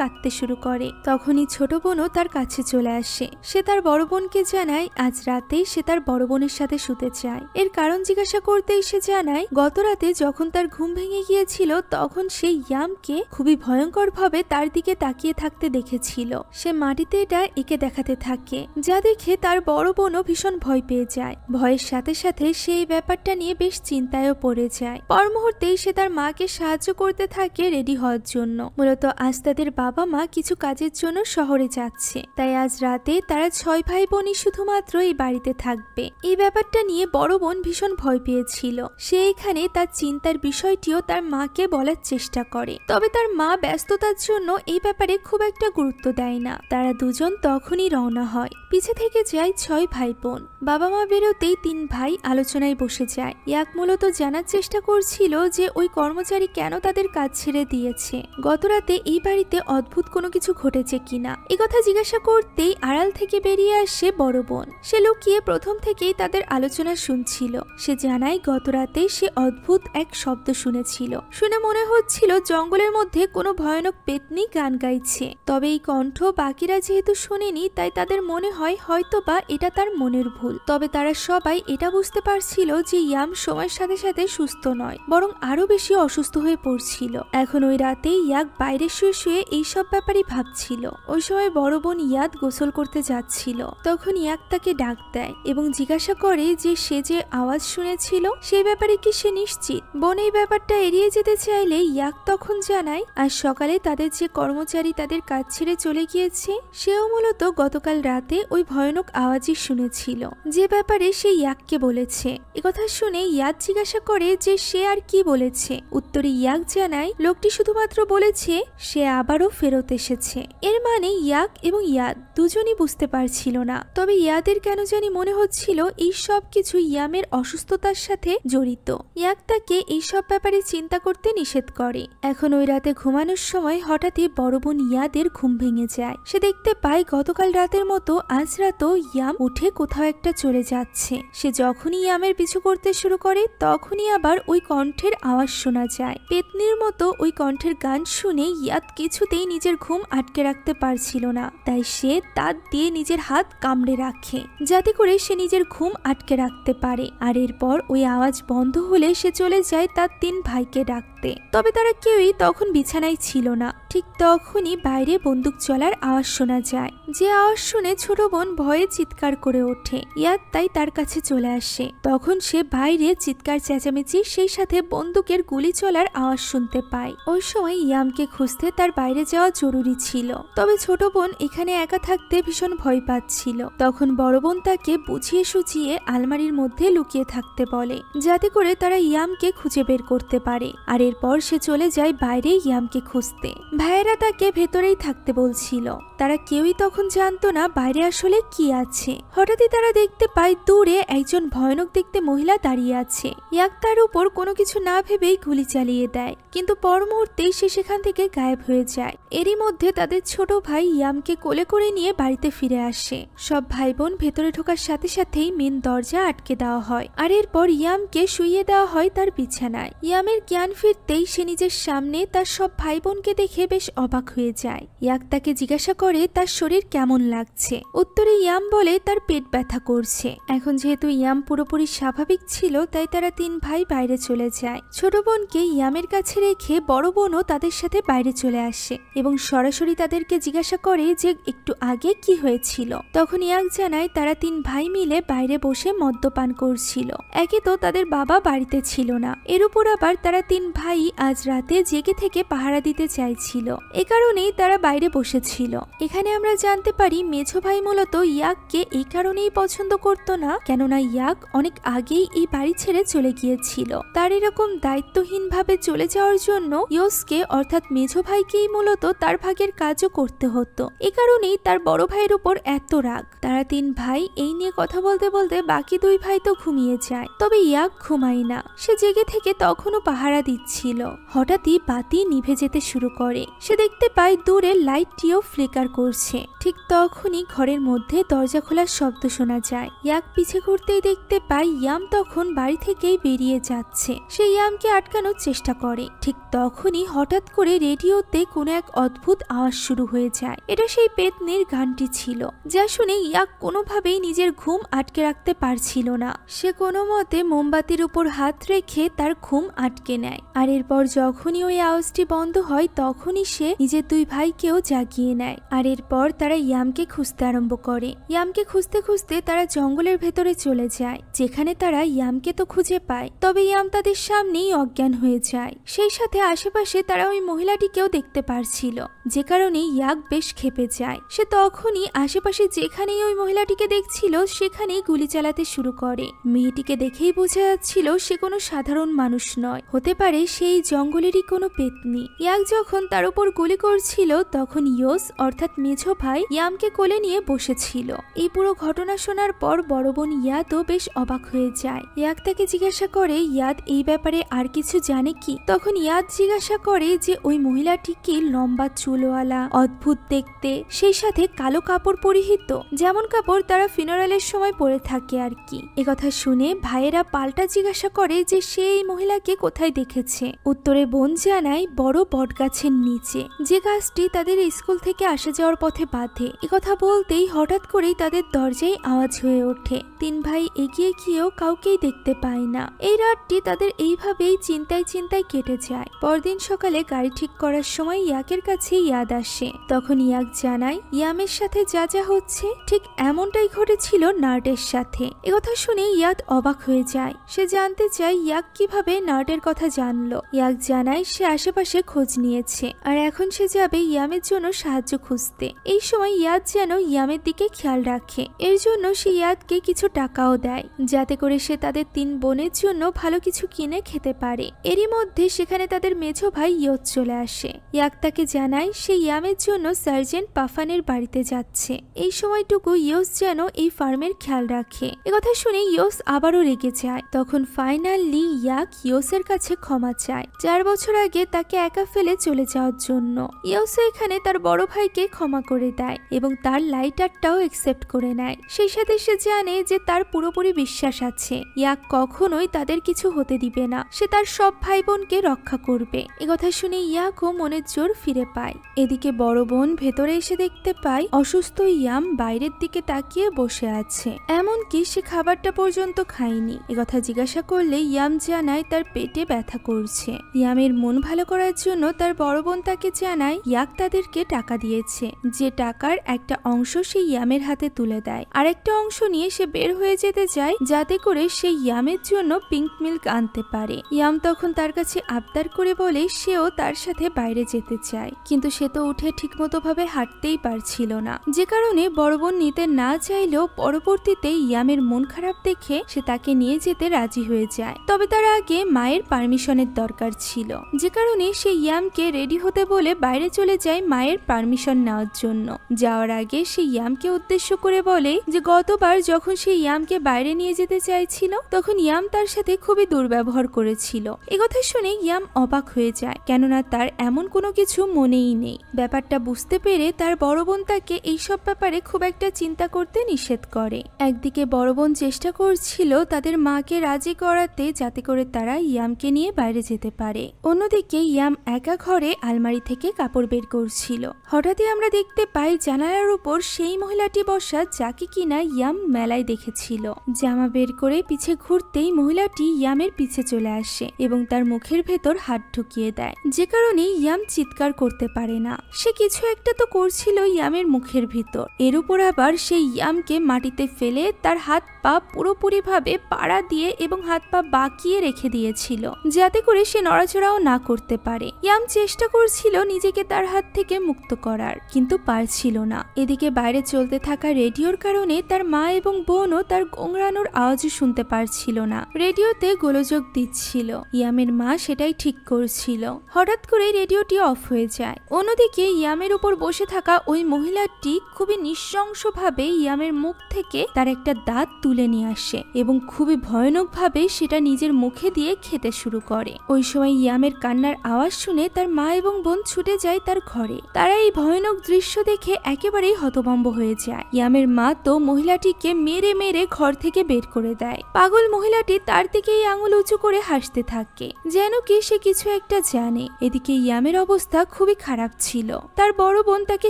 কাঁদতে শুরু করে। তখনই ছোট বোনও তার কাছে চলে আসে। সে তার বড় বোনকে জানায় আজ রাতেই সে তার বড় বোনের সাথে শুতে চায়। এর কারণ জিজ্ঞাসা করতেই সে জানায় গত রাতে যখন তার ঘুম ভেঙে গিয়েছিল তখন সে ইয়ামকে খুবই ভয়ঙ্কর ভাবে তার দিকে তাকিয়ে থাকতে দেখেছিল। সে মাটিতে এটা এঁকে দেখাতে থাকে, যা দেখে তার বড় বোনও ভীষণ ভয় পেয়ে যায়। ভয়ের সাথে সাথে সে এই ব্যাপারটা নিয়ে বেশ চিন্তায়ও পড়ে যায়। পর মুহূর্তেই সে তার মাকে সাহায্য করতে থাকে রেডি হওয়ার জন্য। মূলত আজ তাদের বাবা মা কিছু কাজের জন্য শহরে যাচ্ছে, তাই আজ রাতে তারা 6 ভাই বোনই শুধুমাত্র এই বাড়িতে থাকবে। এই ব্যাপারটা নিয়ে বড় বোন ভীষণ ভয় পেয়েছিল। সে এখানে তার চিন্তার বিষয়টিও তার মাকে বলার চেষ্টা করে, তবে তার মা ব্যস্ততার জন্য এই ব্যাপারে খুব একটা গুরুত্ব দেয় না। তারা দুজন তখনই রওনা হয়। পিছে থেকে যায় 6 ভাই বোন। বাবা মা বেরোতেই 3 ভাই আলোচনায় বসে যায়। ইয়াক মূলত জানার চেষ্টা করছিল যে ওই কর্মচারী কেন তাদের কাজ ছেড়ে দিয়েছে, গতরাতে এই বাড়িতে অদ্ভুত কোনো কিছু ঘটেছে কিনা। এই কথা জিজ্ঞাসা করতেই আড়াল থেকে বেরিয়ে আসে বড় বোন। সে লুকিয়ে প্রথম থেকেই তাদের আলোচনা শুনছিল। সে জানায় গতরাতে সে অদ্ভুত এক শব্দ শুনেছিল। শুনে মনে হচ্ছিল জঙ্গলের মধ্যে কোনো ভয়ানক পেতনি গান গাইছে। তবে এই কণ্ঠ বাকিরা যেহেতু শোনেনি, তাই তাদের মনে হয় হয়তোবা এটা তার মনের ভুল। তবে তারা সবাই এটা বুঝতে পারছিল যে ইয়াম সময়ের সাথে সাথে সুস্থ নয়, বরং আরো বেশি অসুস্থ হয়ে পড়ছিল। এখন ওই রাতে ইয়াক বাইরে শুয়ে শুয়ে এইসব ব্যাপারই ভাবছিল। ওই সময় বড় বোন ইয়াদ গোসল করতে যাচ্ছিল। তখন ইয়াক তাকে ডাক দেয় এবং জিজ্ঞাসা করে যে সে যে আওয়াজ শুনেছিল সেই ব্যাপারে কি সে নিশ্চিত। বোন এই ব্যাপারটা এড়িয়ে যেতে চাইলে ইয়াক তখন জানায় আজ সকালে তাদের যে কর্মচারী তাদের কাজ ছেড়ে চলে গিয়েছে সেও মূলত গতকাল রাতে ওই ভয়ানক আওয়াজই শুনেছিল, যে ব্যাপারে সে ইয়াককে বলেছে। একথা শুনে ইয়াদ জিজ্ঞাসা করে যে সে আর কি বলেছে। উত্তরে ইয়াক জানায় লোকটি শুধুমাত্র বলেছে সে আবারও ফেরত এসেছে। এর মানে ইয়াক এবং ইয়াদ দুজনই বুঝতে পারছিল না। তবে ইয়াদের কেন জানি মনে হচ্ছিল এই সব কিছু ইয়ামের অসুস্থতার সাথে জড়িত। ইয়াক তাকে এই সব ব্যাপারে চিন্তা করতে নিষেধ করে। এখন ওই রাতে ঘুমানোর সময় হঠাৎই বড় বোন ইয়াদের ঘুম ভেঙে যায়। সে দেখতে পায় গতকাল রাতের মতো আজ রাতও ইয়াম উঠে কোথাও একটা চলে যাচ্ছে। সে যখনই ইয়ামের পিছু করতে শুরু করে তখনই আবার ওই কণ্ঠের আওয়াজ শোনা যায়। পেতনির মতো ওই কণ্ঠের গান শুনে ইয়াদ কিছুতেই নিজের ঘুম আটকে রাখতে পারছিল না। তাই সে দাঁত দিয়ে নিজের হাত কামড়ে রাখে যাতে করে সে নিজের ঘুম আটকে রাখতে পারে। আর এরপর ওই আওয়াজ বন্ধ হলে সে চলে যায় তার 3 ভাইকে ডাকতে। তবে তারা কেউই তখন বিছানায় ছিল না। ঠিক তখনই বাইরে বন্দুক চলার আওয়াজ শোনা যায়, যে আওয়াজ শুনে ছোট বোন ভয়ে চিৎকার করে ওঠে। ইয়াদ তাই তার কাছে চলে আসে। তখন সে বাইরে চিৎকার চেঁচামেচি সেই সাথে বন্দুকের গুলি চলার আওয়াজ শুনতে পায়। ওই সময় ইয়ামকে খুঁজতে তার বাইরে যাওয়া জরুরি ছিল। তবে ছোট বোন এখানে একা থাকতে ভীষণ ভয় পাচ্ছিল। তখন বড় বোন তাকে বুঝিয়ে সুঝিয়ে আলমারির মধ্যে লুকিয়ে থাকতে বলে যাতে করে তারা ইয়ামকে খুঁজে বের করতে পারে। আর এরপর সে চলে যায় বাইরে ইয়ামকে খুঁজতে। ভাইয়েরা তাকে ভেতরেই থাকতে বলছিল। তারা কেউই তখন জানতো না বাইরে আসলে কি আছে। হঠাৎই তারা দেখতে পায় দূরে একজন ভয়ানক দেখতে মহিলা দাঁড়িয়ে আছে। ইয়াক তার উপর কোনো কিছু না ভেবেই গুলি চালিয়ে দেয়, কিন্তু পর মুহূর্তেই সে সেখান থেকে গায়েব হয়ে যায়। এরই মধ্যে তাদের ছোট ভাই ইয়ামকে কোলে করে নিয়ে বাড়িতে ফিরে আসে। সব ভাই বোন ভেতরে ঢোকার সাথে সাথেই মেন দরজা আটকে দেওয়া হয়। আর এরপর ইয়ামকে শুইয়ে দেওয়া হয় তার বিছানায়। ইয়ামের জ্ঞান ফিরতেই সে নিজের সামনে তার সব ভাই বোনকে দেখে বেশ অবাক হয়ে যায়। ইয়াক তাকে জিজ্ঞাসা করে তার শরীর কেমন লাগছে। উত্তরে ইয়াম বলে তার পেট ব্যথা করছে। এখন যেহেতু ইয়াম পুরোপুরি স্বাভাবিক ছিল তাই তারা 3 ভাই বাইরে চলে যায়। ছোট বোনকে ইয়ামের কাছে রেখে বড় বোনও তাদের সাথে বাইরে চলে আসে এবং সরাসরি তাদেরকে জিজ্ঞাসা করে যে একটু আগে কি হয়েছিল। তখন ইয়াক জানায় তারা 3 ভাই মিলে বাইরে বসে মদ্যপান করছিল। একে তো তাদের বাবা বাড়িতে ছিল না, এর উপর আবার তারা 3 ভাই আজ রাতে জেগে থেকে পাহারা দিতে চাইছিল। এ কারণেই তারা বাইরে বসেছিল। এখানে আমরা জানতে পারি মেঝো ভাই মূলত ইয়াককে এই কারণেই পছন্দ করতো না, কেননা ইয়াক অনেক আগেই এই বাড়ি ছেড়ে চলে গিয়েছিল। তার এরকম দায়িত্বহীন ভাবে চলে যাওয়ার জন্য ইয়োসকে অর্থাৎ মেঝো ভাইকেই মূলত তার ভাগের কাজও করতে হতো। এ কারণেই তার বড় ভাইয়ের উপর এত রাগ। তারা 3 ভাই এই নিয়ে কথা বলতে বলতে বাকি 2 ভাই তো ঘুমিয়ে যায়। তবে ইয়াক ঘুমায় না, সে জেগে থেকে তখনও পাহারা দিচ্ছিল। হঠাৎই বাতি নিভে যেতে শুরু করে। সে দেখতে পায় দূরে লাইটটিও ফ্লিকার করছে। ঠিক তখনই ঘরের মধ্যে দরজা খোলার শব্দ শোনা যায়। ইয়াক পিছে ঘুরতেই দেখতে পায় ইয়াম তখন বাড়ি থেকেই বেরিয়ে যাচ্ছে। সে ইয়ামকে আটকানোর চেষ্টা করে। ঠিক তখনই হঠাৎ করে রেডিওতে কোনো এক অদ্ভুত আওয়াজ শুরু হয়ে যায়। এটা সেই পেতনির গানটি ছিল, যা শুনে ইয়াক কোনোভাবেই নিজের ঘুম আটকে রাখতে পারছিল না। সে কোনো মতে মোমবাতির উপর হাত রেখে তার ঘুম আটকে নেয়। আর এরপর যখনই ওই আওয়াজটি বন্ধ হয় তখনই সে নিজের 2 ভাইকেও জাগিয়ে নেয়। আর এরপর তারা ইয়ামকে খুঁজতে আরম্ভ করে। ইয়ামকে খুঁজতে খুঁজতে তারা জঙ্গলের ভেতরে চলে যায়, যেখানে তারা ইয়ামকে তো খুঁজে পায়, তবে ইয়াম তাদের সামনেই অজ্ঞান হয়ে যায়। সেই সাথে আশেপাশে তারা ওই মহিলাটিকেও দেখতে পারছিল, যে কারণে ইয়াক বেশ ক্ষেপে যায়। সে তখনই আশেপাশে যেখানেই ওই মহিলাটিকে দেখছিল সেখানেই গুলি চালাতে শুরু করে। মেয়েটিকে দেখেই বোঝা যাচ্ছিল সে কোনো সাধারণ মানুষ নয়, হতে পারে সেই জঙ্গলেরই কোনো পেতনি। ইয়াক যখন তার উপর গুলি করছিল তখন ইয়োস অর্থাৎ মেঝো ভাই ইয়ামকে কোলে নিয়ে বসেছিল। এই পুরো ঘটনা শোনার পর বড় বোন ইয়াদও বেশ অবাক হয়ে যায়। ইয়াক তাকে জিজ্ঞাসা করে ইয়াদ এই ব্যাপারে আর কিছু জানে কি। তখন ইয়াদ জিজ্ঞাসা করে যে ওই মহিলাটি কি লম্বা চুলওয়ালা, অদ্ভুত দেখতে, সেই সাথে কালো কাপড় পরিহিত, যেমন কাপড় তারা ফিনারেলের সময় পরে থাকে আর কি। একথা শুনে ভাইয়েরা পাল্টা জিজ্ঞাসা করে যে সে এই মহিলাকে কোথায় দেখেছে। উত্তরে বোন জানায় বড় বটগাছের নিচে, যে গাছটি তাদের স্কুল থেকে আসা যাওয়ার পথে বাঁধে। একথা বলতেই হঠাৎ করেই তাদের দরজায় আওয়াজ হয়ে ওঠে। তিন ভাই এগিয়ে গিয়েও কাউকেই দেখতে পায় না। এই রাতটি তাদের এইভাবেই চিন্তায় চিন্তায় কেটে যায়। পরদিন সকালে গাড়ি ঠিক করার সময় ইয়াকের কাছে ইয়াদ আসে। তখন ইয়াক জানায় ইয়ামের সাথে যা যা হচ্ছে ঠিক এমনটাই ঘটেছিল নার্ডের সাথে। একথা শুনে ইয়াদ অবাক হয়ে যায়। সে জানতে চায় ইয়াক কিভাবে নার্ডের কথা জানলো। ইয়াক জানায় সে আশেপাশে খোঁজ নিয়েছে আর এখন সে যাবে ইয়ামের জন্য সাহায্য খুঁজতে। এই সময় ইয়াদ যেন ইয়ামের দিকে খেয়াল রাখে, এর জন্য সে ইয়াদকে কিছু টাকাও দেয় যাতে করে সে তাদের তিন বোনের জন্য ভালো কিছু কিনে খেতে পারে। এরই মধ্যে সেখানে তাদের মেঝো ভাই ইয়ত চলে আসে। ইয়াক তাকে জানায় সে ইয়ামের জন্য সার্জেন্ট পাফানের বাড়িতে যাচ্ছে। এই সময়টুকু ইয়োস যেন এই ফার্মের খেয়াল রাখে। একথা শুনে ইয়োস আবারও রেগে যায়। তখন ফাইনালি ইয়াক ইয়োসের কাছে ক্ষমা চায় 4 বছর আগে তাকে একা ফেলে চলে যাওয়ার জন্য। ইয়োস এখানে তার বড় ভাইকে ক্ষমা করে দেয় এবং তার লাইটারটাও অ্যাকসেপ্ট করে নেয়। সেই সাথে সে জানে যে তার পুরোপুরি বিশ্বাস আছে ইয়াক কখনোই তাদের কিছু হতে দিবে না, সে তার সব ভাই বোনকে রক্ষা করবে। একথা শুনে ইয়াকও মনের জোর ফিরে পায়। এদিকে বড় বোন ভেতরে এসে দেখতে পায় অসুস্থ ইয়াম বাইরের দিকে তাকিয়ে বসে আছে, এমনকি সে খাবারটা পর্যন্ত খায়নি। একথা জিজ্ঞাসা করলে ইয়াম জানায় তার পেটে ব্যথা করছে। ইয়ামের মন ভালো করার জন্য তার বড় বোন তাকে জানায় ইয়াক তাদেরকে টাকা দিয়েছে, যে টাকার একটা অংশ সে ইয়ামের হাতে তুলে দেয়। আরেকটা অংশ নিয়ে সে বের হয়ে যেতে চায় যাতে করে সে ইয়ামের জন্য পিঙ্ক মিল্ক আনতে পারে। ইয়াম তখন তার কাছে আবদার করে বলে সেও তার সাথে বাইরে যেতে চায়, কিন্তু সে তো উঠে ঠিকমতো ভাবে হাঁটতেই পারছিল না, যে কারণে বড় বোন নিতে না চাইলেও পরবর্তীতে ইয়ামের মন খারাপ দেখে সে তাকে নিয়ে যেতে রাজি হয়ে যায়। তবে তার আগে মায়ের পারমিশনের দরকার ছিল, যে কারণে সে ইয়ামকে রেডি হতে বলে বাইরে চলে যায় মায়ের পারমিশন নেওয়ার জন্য। যাওয়ার আগে সে ইয়ামকে উদ্দেশ্য করে বলে যে গতবার যখন সে ইয়ামকে বাইরে নিয়ে যেতে চাইছিল তখন ইয়াম তার সাথে খুবই দুর্ব্যবহার করেছিল। একথা শুনে ইয়াম অবাক হয়ে যায়, কেননা তার এমন কোনো কিছু মনেই নেই। ব্যাপারটা বুঝতে পেরে তার বড় বোন তাকে এইসব ব্যাপারে খুব একটা চিন্তা করতে নিষেধ করে। একদিকে বড় বোন চেষ্টা করছিল তাদের মাকে রাজি করাতে যাতে করে তারা ইয়ামকে নিয়ে বাইরে যেতে পারে। অন্যদিকে ইয়াম একা ঘরে আলমারি থেকে কাপড় বের করছিল। হঠাৎই আমরা দেখতে পাই জানালার উপর সেই মহিলাটি বসা যাকে কিনা ইয়াম মেলায় দেখেছিল। জামা বের করে পিছে ঘুরতেই মহিলাটি ইয়ামের পিছে চলে আসে এবং তার মুখের ভেতর হাত ঢুকিয়ে দেয়, যে কারণে ইয়াম চিৎকার করতে পারে না। সে কিছু একটা তো করছিল ইয়ামের মুখের ভিতর। এর উপর আবার সেই ইয়ামকে মাটিতে ফেলে তার হাত পা পুরোপুরি ভাবে পাড়া দিয়ে এবং হাত পা বাঁকিয়ে রেখে দিয়েছিল যাতে করে সে নড়াচড়াও না করতে পারে। ইয়াম চেষ্টা করছিল নিজেকে তার হাত থেকে মুক্ত করার, কিন্তু পারছিল না। এদিকে বাইরে চলতে থাকা রেডিওর কারণে তার মা এবং বোনও তার গোংরানোর আওয়াজও শুনতে পারছিল না। রেডিওতে গোলযোগ দিচ্ছিল, ইয়ামের মা সেটাই ঠিক করছিল। হঠাৎ করে রেডিওটি অফ হয়ে যায়। অন্যদিকে ইয়ামের উপর বসে থাকা ওই মহিলাটি খুবই নৃশংসভাবে ইয়ামের মুখ থেকে তার একটা দাঁত তুলে নিয়ে আসে এবং খুবই ভয়ানক ভাবে সেটা নিজের মুখে দিয়ে খেতে শুরু করে। ওই সময় ইয়ামের কান্নার আওয়াজ শুনে তার মা এবং বোন ছুটে যায় তার ঘরে। তারা এই ভয়ানক দৃশ্য দেখে একেবারেই হতভম্ব হয়ে যায়। ইয়ামের মা তো মহিলাটিকে মেরে মেরে ঘর থেকে বের করে দেয়। পাগল মহিলাটি তার দিকেই আঙুল উঁচু করে হাসতে থাকে, যেন কি সে কিছু একটা জানে। এদিকে ইয়ামের অবস্থা খুবই খারাপ ছিল, তার বড় বোন তাকে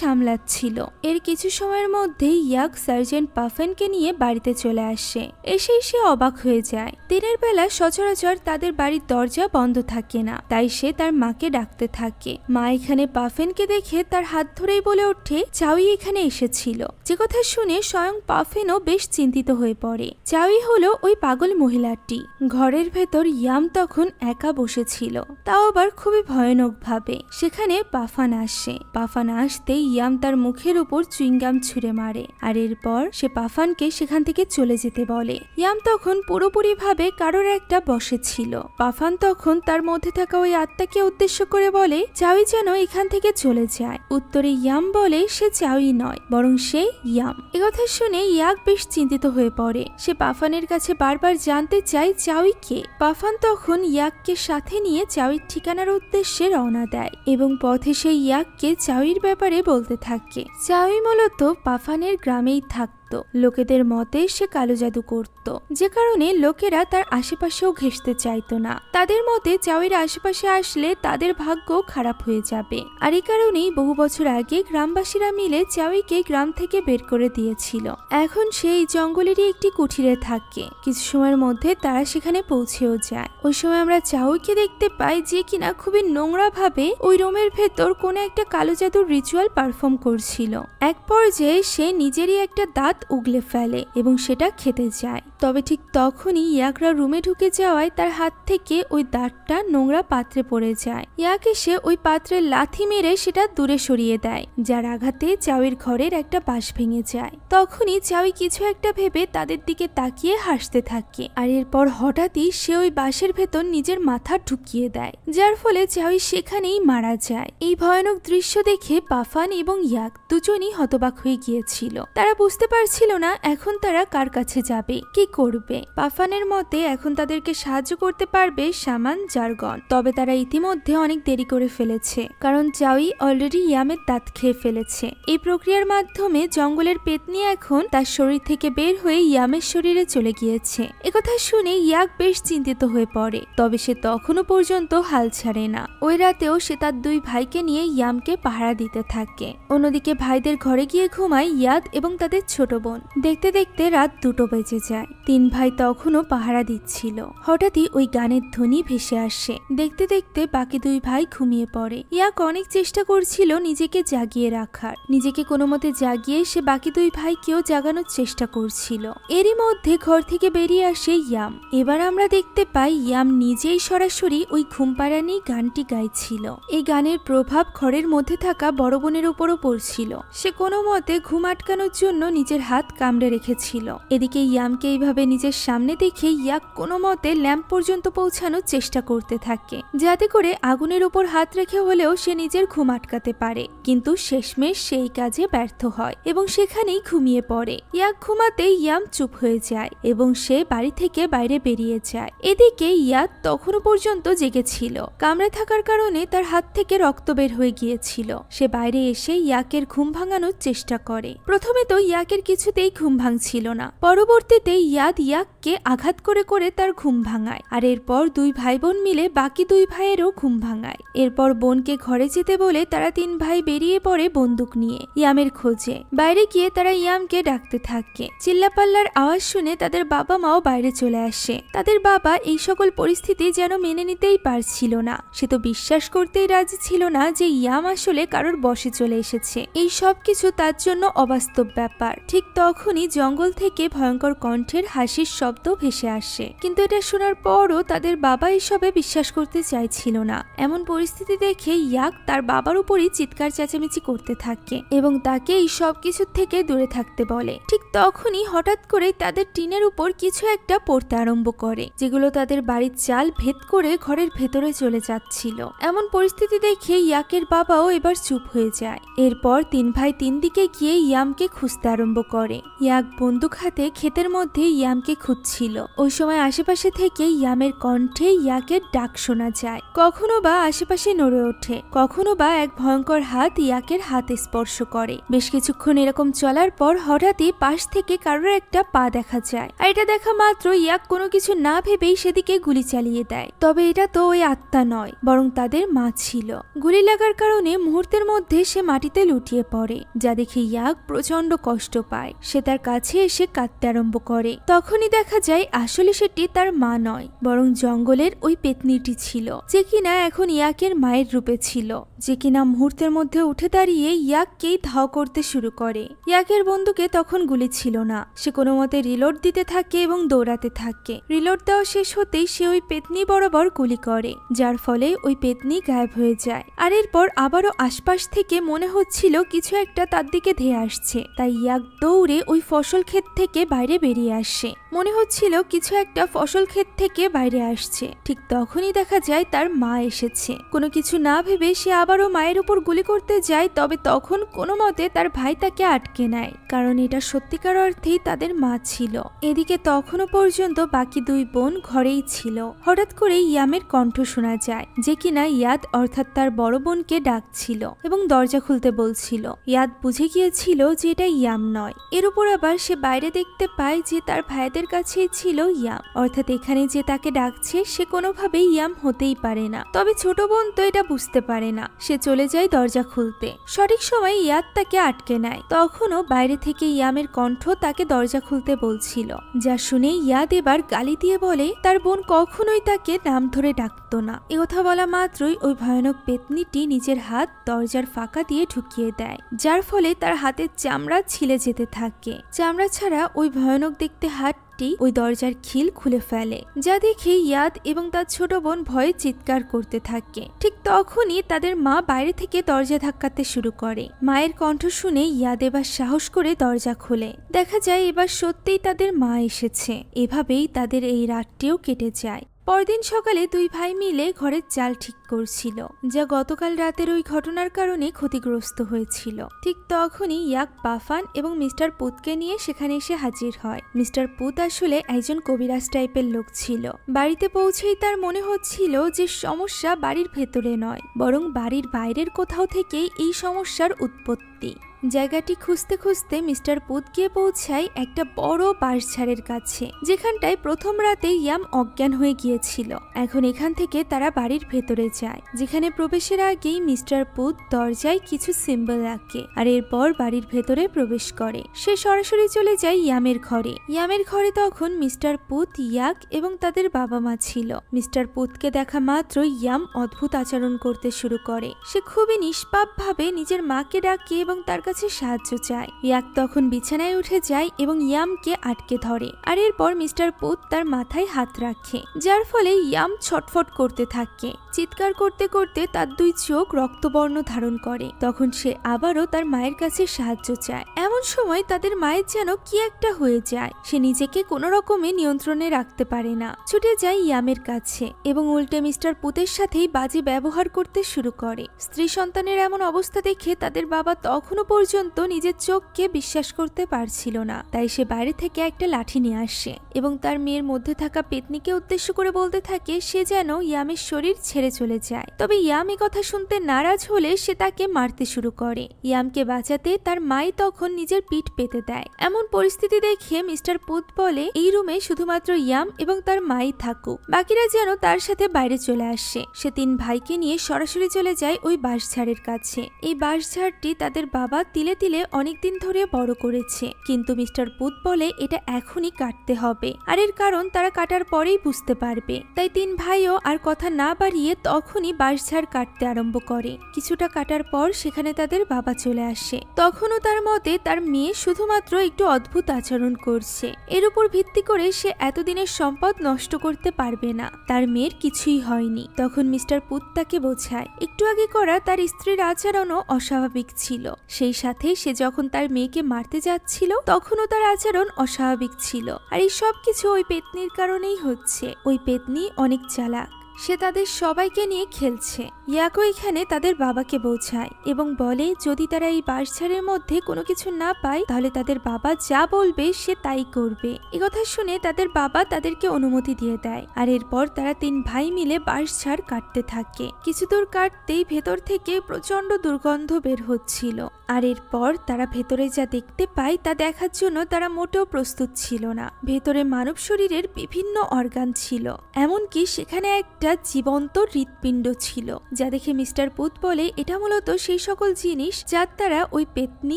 সামলাচ্ছিল। এর কিছু সময়ের মধ্যে ইয়াক সার্জেন্ট পাফেনকে নিয়ে বাড়িতে চলে আসে। এসেই সে অবাক হয়ে যায়। দিনের বেলা সচরাচর তাদের বাড়ির দরজা বন্ধ থাকে না, তাই সে তার মাকে ডাকতে থাকে। মা এখানে পাফেনকে দেখে তার হাত ধরেই বলে ওঠে চাউই এখানে এসেছিল, যে কথা শুনে স্বয়ং পাফেনও বেশ চিন্তিত হয়ে পড়ে। চাউই হলো ওই পাগল মহিলাটি। ঘরের ভেতর ইয়াম তখন একা বসেছিল, তাও আবার খুবই ভয়ানক ভাবে। সেখানে পাফান আসে। পাফান আসতে ইয়াম তার মুখের উপর চুইংগাম ছুঁড়ে মারে, আর এরপর সে পাফানকে সেখান থেকে চলে যেতে বলে। ইয়াম তখন পুরোপুরি ভাবে কারোর একটা বসে ছিল। পাফান তখন তার মধ্যে থাকা ওই আত্মাকে উদ্দেশ্য করে বলে চাউই যেন এখান থেকে চলে যায়। উত্তরে ইয়াম বলে সে চাউই নয়, বরং সে ইয়াম। একথা শুনে ইয়াক বেশ চিন্তিত হয়ে পড়ে। সে পাফানের কাছে বারবার জানতে চায় চাউই কে। পাফান তখন ইয়াককে সাথে নিয়ে চাউইর ঠিকানার উদ্দেশ্যে রওনা দেয় এবং পথে সে ইয়াককে চাউইর ব্যাপারে বলতে থাকে। চাউই মূলত পাফানের গ্রামেই থাকত। থাকতো। লোকেদের মতে সে কালো জাদু করত, যে কারণে লোকেরা তার আশেপাশেও ঘেঁষতে চাইতো না। তাদের মতে চাওয়ের আশেপাশে আসলে তাদের ভাগ্য খারাপ হয়ে যাবে। আর এই কারণেই বহু বছর আগে গ্রামবাসীরা মিলে চাওইকে গ্রাম থেকে বের করে দিয়েছিল। এখন সেই জঙ্গলেরই একটি কুঠিরে থাকে। কিছু সময়ের মধ্যে তারা সেখানে পৌঁছেও যায়। ওই সময় আমরা চাওইকে দেখতে পাই যে কিনা খুবই নোংরা ভাবে ওই রুমের ভেতর কোনো একটা কালো জাদুর রিচুয়াল পারফর্ম করছিল। এক পর্যায়ে সে নিজেরই একটা দাঁত উগলে ফেলে এবং সেটা খেতে যায়। তবে ঠিক তখনই ইয়াকরা রুমে ঢুকে যাওয়ায় তার হাত থেকে ওই দাঁতটা নোংরা পাত্রে পড়ে যায়। ইয়াক এসে ওই পাত্রের লাথি মেরে সেটা দূরে সরিয়ে দেয়, যার আঘাতে চাওয়ের ঘরের একটা বাঁশ ভেঙে যায়। তখনই চাওই কিছু একটা ভেবে তাদের দিকে তাকিয়ে হাসতে থাকে, আর এরপর হঠাৎই সে ওই বাঁশের ভেতর নিজের মাথা ঢুকিয়ে দেয়, যার ফলে চাওই সেখানেই মারা যায়। এই ভয়ানক দৃশ্য দেখে পাফান এবং ইয়াক দুজনই হতবাক হয়ে গিয়েছিল। তারা বুঝতে পারছিল না এখন তারা কার কাছে যাবে, কি করবে। পাফানের মতে এখন তাদেরকে সাহায্য করতে পারবে শামান জারগন। তবে তারা ইতিমধ্যে অনেক দেরি করে ফেলেছে, কারণ চাওই অলরেডি ইয়ামের দাঁত খেয়ে ফেলেছে। এই প্রক্রিয়ার মাধ্যমে জঙ্গলের পেতনি এখন তার শরীর থেকে বের হয়ে ইয়ামের শরীরে চলে গিয়েছে। একথা শুনে ইয়াক বেশ চিন্তিত হয়ে পড়ে, তবে সে তখনও পর্যন্ত হাল ছাড়ে না। ওই রাতেও সে তার দুই ভাইকে নিয়ে ইয়ামকে পাহারা দিতে থাকে। অন্যদিকে ভাইদের ঘরে গিয়ে ঘুমায় ইয়াদ এবং তাদের ছোট বোন। দেখতে দেখতে রাত 2টো বেজে যায়। তিন ভাই তখনও পাহারা দিচ্ছিল। হঠাৎই ওই গানের ধ্বনি ভেসে আসে। দেখতে দেখতে বাকি দুই ভাই ঘুমিয়ে পড়ে। ইয়াক অনেক চেষ্টা করছিল নিজেকে জাগিয়ে রাখার। নিজেকে কোনো মতে জাগিয়ে সে বাকি দুই ভাইকেও জাগানোর চেষ্টা করছিল। এরই মধ্যে ঘর থেকে বেরিয়ে আসে ইয়াম। এবার আমরা দেখতে পাই ইয়াম নিজেই সরাসরি ওই ঘুমপাড়ানি গানটি গাইছিল। এই গানের প্রভাব ঘরের মধ্যে থাকা বড় বোনের উপরও পড়ছিল। সে কোনো মতে ঘুম আটকানোর জন্য নিজের হাত কামড়ে রেখেছিল। এদিকে ইয়ামকে এইভাবে নিজের সামনে দেখে ইয়াক কোনো মতে ল্যাম্প পর্যন্ত পৌঁছানোর চেষ্টা করতে থাকে, যাতে করে আগুনের উপর হাত রেখে হলেও সে নিজের ঘুম আটকাতে পারে। কিন্তু শেষমেশ সেই কাজে ব্যর্থ হয় এবং সেখানেই ঘুমিয়ে পড়ে। ইয়াক ঘুমাতে ইয়াম চুপ হয়ে যায় এবং সে বাড়ি থেকে বাইরে বেরিয়ে যায়। এদিকে ইয়াক তখনও পর্যন্ত জেগেছিল। কামড়ে থাকার কারণে তার হাত থেকে রক্ত বের হয়ে গিয়েছিল। সে বাইরে এসে ইয়াকের ঘুম ভাঙানোর চেষ্টা করে। প্রথমে তো ইয়াকের কিছুতেই ঘুম ভাঙছিল না। পরবর্তীতে ইয়াককে আঘাত করে করে তার ঘুম ভাঙায়, আর এরপর দুই ভাই বোন মিলে বাকি দুই ভাইয়েরও ঘুম ভাঙায়। এরপর বোনকে ঘরে যেতে বলে তারা তিন ভাই বেরিয়ে পড়ে বন্দুক নিয়ে ইয়ামের খোঁজে। বাইরে গিয়ে তারা ইয়ামকে ডাকতে থাকে। চিল্লাপাল্লার আওয়াজ শুনে তাদের বাবা মাও বাইরে চলে আসে। তাদের বাবা এই সকল পরিস্থিতি যেন মেনে নিতেই পারছিল না। সে তো বিশ্বাস করতেই রাজি ছিল না যে ইয়াম আসলে কারোর বশে চলে এসেছে। এই সব কিছু তার জন্য অবাস্তব ব্যাপার। ঠিক তখনই জঙ্গল থেকে ভয়ঙ্কর কণ্ঠের হাসির শব্দ ভেসে আসে, কিন্তু এটা শোনার পরও তাদের বাবা এসবে বিশ্বাস করতে চাইছিল না। এমন পরিস্থিতি দেখে ইয়াক তার বাবার উপরই চিৎকার চেঁচামেচি করতে থাকে এবং তাকে এই সব কিছু থেকে দূরে থাকতে বলে। ঠিক তখনই হঠাৎ করে তাদের টিনের উপর কিছু একটা পড়তে আরম্ভ করে, যেগুলো তাদের বাড়ির চাল ভেদ করে ঘরের ভেতরে চলে যাচ্ছিল। এমন পরিস্থিতি দেখে ইয়াকের বাবাও এবার চুপ হয়ে যায়। এরপর তিন ভাই তিন দিকে গিয়ে ইয়ামকে খুঁজতে আরম্ভ করে। ইয়াক বন্দুক হাতে ক্ষেতের মধ্যে ইয়ামকে খুঁজছিল। ওই সময় আশেপাশে থেকে ইয়ামের কণ্ঠে ইয়াকের ডাক শোনা যায়। কখনো বা আশেপাশে নড়ে ওঠে, কখনো বা এক ভয়ঙ্কর হাত ইয়াকের হাতে স্পর্শ করে। বেশ কিছুক্ষণ এরকম চলার পর হঠাৎই পাশ থেকে কারোর একটা পা দেখা যায়, আর এটা দেখা মাত্র ইয়াক কোনো কিছু না ভেবেই সেদিকে গুলি চালিয়ে দেয়। তবে এটা তো ওই আত্মা নয়, বরং তাদের মা ছিল। গুলি লাগার কারণে মুহূর্তের মধ্যে সে মাটিতে লুটিয়ে পড়ে, যা দেখে ইয়াক প্রচন্ড কষ্ট পায়। সে তার কাছে এসে কাঁদতে আরম্ভ করে। তখনই দেখা যায় আসলে সেটি তার মা নয়, বরং জঙ্গলের ওই পেতনিটি ছিল, যে কিনা এখন ইয়াকের মায়ের রূপে ছিল, যে কিনা মুহূর্তের মধ্যে উঠে দাঁড়িয়ে ইয়াককেই ধাও করতে শুরু করে। ইয়াকের বন্দুকে তখন গুলি ছিল না। সে কোনো মতে রিলোড দিতে থাকে এবং দৌড়াতে থাকে। রিলোড দেওয়া শেষ হতেই সে ওই পেতনি বরাবর গুলি করে, যার ফলে ওই পেতনি গায়েব হয়ে যায়। আর এরপর আবারও আশপাশ থেকে মনে হচ্ছিল কিছু একটা তার দিকে ধেয়ে আসছে। তাই ইয়াক দৌড়ে ওই ফসল ক্ষেত থেকে বাইরে বেরিয়ে আসে। মনে হচ্ছিল কিছু একটা ফসল ক্ষেত থেকে বাইরে আসছে। ঠিক তখনই দেখা যায় তার মা এসেছে। কোনো কিছু না ভেবে সে আবারও মায়ের উপর গুলি করতে যায়, তবে তখন কোনো মতে তার ভাই তাকে আটকে নেয়, কারণ এটা সত্যিকার অর্থেই তাদের মা ছিল। এদিকে তখনও পর্যন্ত বাকি দুই বোন ঘরেই ছিল। হঠাৎ করে ইয়ামের কণ্ঠ শোনা যায়, যে কিনা ইয়াদ অর্থাৎ তার বড় বোনকে ডাকছিল এবং দরজা খুলতে বলছিল। ইয়াদ বুঝে গিয়েছিল যে এটা ইয়াম নয়। এর উপর আবার সে বাইরে দেখতে পায় যে তার ভাইদের কাছেই ছিল ইয়াম, অর্থাৎ এখানে যে তাকে ডাকছে সে কোনোভাবেই ইয়াম হতেই পারে না। তবে ছোট বোন তো এটা বুঝতে পারে না। সে চলে যায় দরজা খুলতে। সঠিক সময় ইয়াদ তাকে আটকে নেয়। তখনও বাইরে থেকে ইয়ামের কণ্ঠ তাকে দরজা খুলতে বলছিল, যা শুনে ইয়াদ এবার গালি দিয়ে বলে তার বোন কখনোই তাকে নাম ধরে ডাকতো না। এ কথা বলা মাত্রই ওই ভয়ানক পেতনিটি নিজের হাত দরজার ফাঁকা দিয়ে ঢুকিয়ে দেয়, যার ফলে তার হাতের চামড়া ছিলে যেতে থাকে। চামড়া ছাড়া ওই ভয়ানক দেখতে হাতটি ওই দরজার খিল খুলে ফেলে, যা দেখে ইয়াদ এবং তার ছোট বোন ভয়ে চিৎকার করতে থাকে। ঠিক তখনই তাদের মা বাইরে থেকে দরজা ধাক্কাতে শুরু করে। মায়ের কণ্ঠ শুনে ইয়াদ এবার সাহস করে দরজা খোলে। দেখা যায় এবার সত্যিই তাদের মা এসেছে। এভাবেই তাদের এই রাতটিও কেটে যায়। পরদিন সকালে দুই ভাই মিলে ঘরের চাল ঠিক করছিল, যা গতকাল রাতের ওই ঘটনার কারণে ক্ষতিগ্রস্ত হয়েছিল। ঠিক তখনই ইয়াক পাফান এবং মিস্টার পুতকে নিয়ে সেখানে এসে হাজির হয়। মিস্টার পুত আসলে একজন কবিরাজ টাইপের লোক ছিল। বাড়িতে পৌঁছেই তার মনে হচ্ছিল যে সমস্যা বাড়ির ভেতরে নয়, বরং বাড়ির বাইরের কোথাও থেকেই এই সমস্যার উৎপত্তি। জায়গাটি খুঁজতে খুঁজতে মিস্টার পুত গিয়ে পৌঁছায় একটা বড় বাঁশঝাড়ের কাছে, যেখানটায় প্রথম রাতে ইয়াম অজ্ঞান হয়ে গিয়েছিল। এখন এখান থেকে তারা বাড়ির ভেতরে যায়, যেখানে প্রবেশের আগেই মিস্টার পুত দরজায় কিছু সিম্বল আঁকে, আর এরপর বাড়ির ভেতরে প্রবেশ করে। সে সরাসরি চলে যায় ইয়ামের ঘরে। ইয়ামের ঘরে তখন মিস্টার পুত, ইয়াক এবং তাদের বাবা মা ছিল। মিস্টার পুতকে দেখা মাত্র ইয়াম অদ্ভুত আচরণ করতে শুরু করে। সে খুবই নিষ্পাপ ভাবে নিজের মাকে ডাকে এবং তার কাছে সাহায্য চায়। ইয়াক তখন বিছানায় উঠে যায় এবং ইয়ামকে আটকে ধরে, আর এরপর মিস্টার পুত তার মাথায় হাত রাখে, যার ফলে ইয়াম ছটফট করতে থাকে। চিৎকার করতে করতে তার দুই চোখ রক্তবর্ণ ধারণ করে। তখন সে আবারও তার মায়ের কাছে সাহায্য চায়। এমন সময় তাদের মায়ের যেন কি একটা হয়ে যায়। সে নিজেকে কোনো রকমে নিয়ন্ত্রণে রাখতে পারে না, ছুটে যায় ইয়ামের কাছে এবং উল্টে মিস্টার পুতের সাথেই বাজে ব্যবহার করতে শুরু করে। স্ত্রী সন্তানের এমন অবস্থা দেখে তাদের বাবা তখনও পর্যন্ত নিজের চোখকে বিশ্বাস করতে পারছিল না। তাই সে বাইরে থেকে একটা লাঠি নিয়ে আসে এবং তার মেয়ের মধ্যে থাকা পেতনিকে উদ্দেশ্য করে বলতে থাকে সে যেন ইয়ামের শরীর ছেড়ে চলে যায়। তবে ইয়াম এই কথা শুনতে নারাজ হলে সে তাকে মারতে শুরু করে। ইয়ামকে বাঁচাতে তার মাই তখন নিজের পিঠ পেতে দেয়। এমন পরিস্থিতি দেখে মিস্টার পুত বলে এই রুমে শুধুমাত্র ইয়াম এবং তার মাই থাকুক, বাকিরা যেন তার সাথে বাইরে চলে আসে। সে তিন ভাইকে নিয়ে সরাসরি চলে যায় ওই বাঁশঝাড়ের কাছে। এই বাঁশঝাড়টি তাদের বাবা তিলে তিলে অনেকদিন ধরে বড় করেছে, কিন্তু মিস্টার পুত বলে এটা এখনই কাটতে হবে, আর এর কারণ তারা কাটার পরেই বুঝতে পারবে। তাই তিন ভাইও আর কথা না বাড়িয়ে তখনই বাঁশঝাড় কাটতে আরম্ভ করে। কিছুটা কাটার পর সেখানে তাদের বাবা চলে আসে। তখনও তার মতে তার মেয়ে শুধুমাত্র একটু অদ্ভুত আচরণ করছে, এর উপর ভিত্তি করে সে এতদিনের সম্পদ নষ্ট করতে পারবে না। তার মেয়ের কিছুই হয়নি। তখন মিস্টার পুত তাকে বোঝায় একটু আগে করা তার স্ত্রীর আচরণও অস্বাভাবিক ছিল। সেই সাথে সে যখন তার মেয়েকে মারতে যাচ্ছিল তখনও তার আচরণ অস্বাভাবিক ছিল। আর এই সব কিছু ওই পেতনির কারণেই হচ্ছে। ওই পেতনি অনেক চালাক, সে তাদের সবাইকে নিয়ে খেলছে। ইয়াকো এখানে তাদের বাবাকে বোঝায় এবং বলে যদি তারা এই বাঁশঝাড়ের মধ্যে কোনো কিছু না পায় তাহলে তাদের বাবা যা বলবে সে তাই করবে। এ কথা শুনে তাদের বাবা তাদেরকে অনুমতি দিয়ে দেয়, আর এরপর তারা তিন ভাই মিলে বাঁশঝাড় কাটতে থাকে। কিছু দূর কাটতেই ভেতর থেকে প্রচন্ড দুর্গন্ধ বের হচ্ছিল, আর এরপর তারা ভেতরে যা দেখতে পায় তা দেখার জন্য তারা মোটেও প্রস্তুত ছিল না। ভেতরে মানব শরীরের বিভিন্ন অর্গান ছিল, এমনকি সেখানে একটা জীবন্ত হৃৎপিণ্ড ছিল, যা দেখে মিস্টার পুত বলে এটা মূলত সেই সকল জিনিস যার দ্বারা ওই পেতনি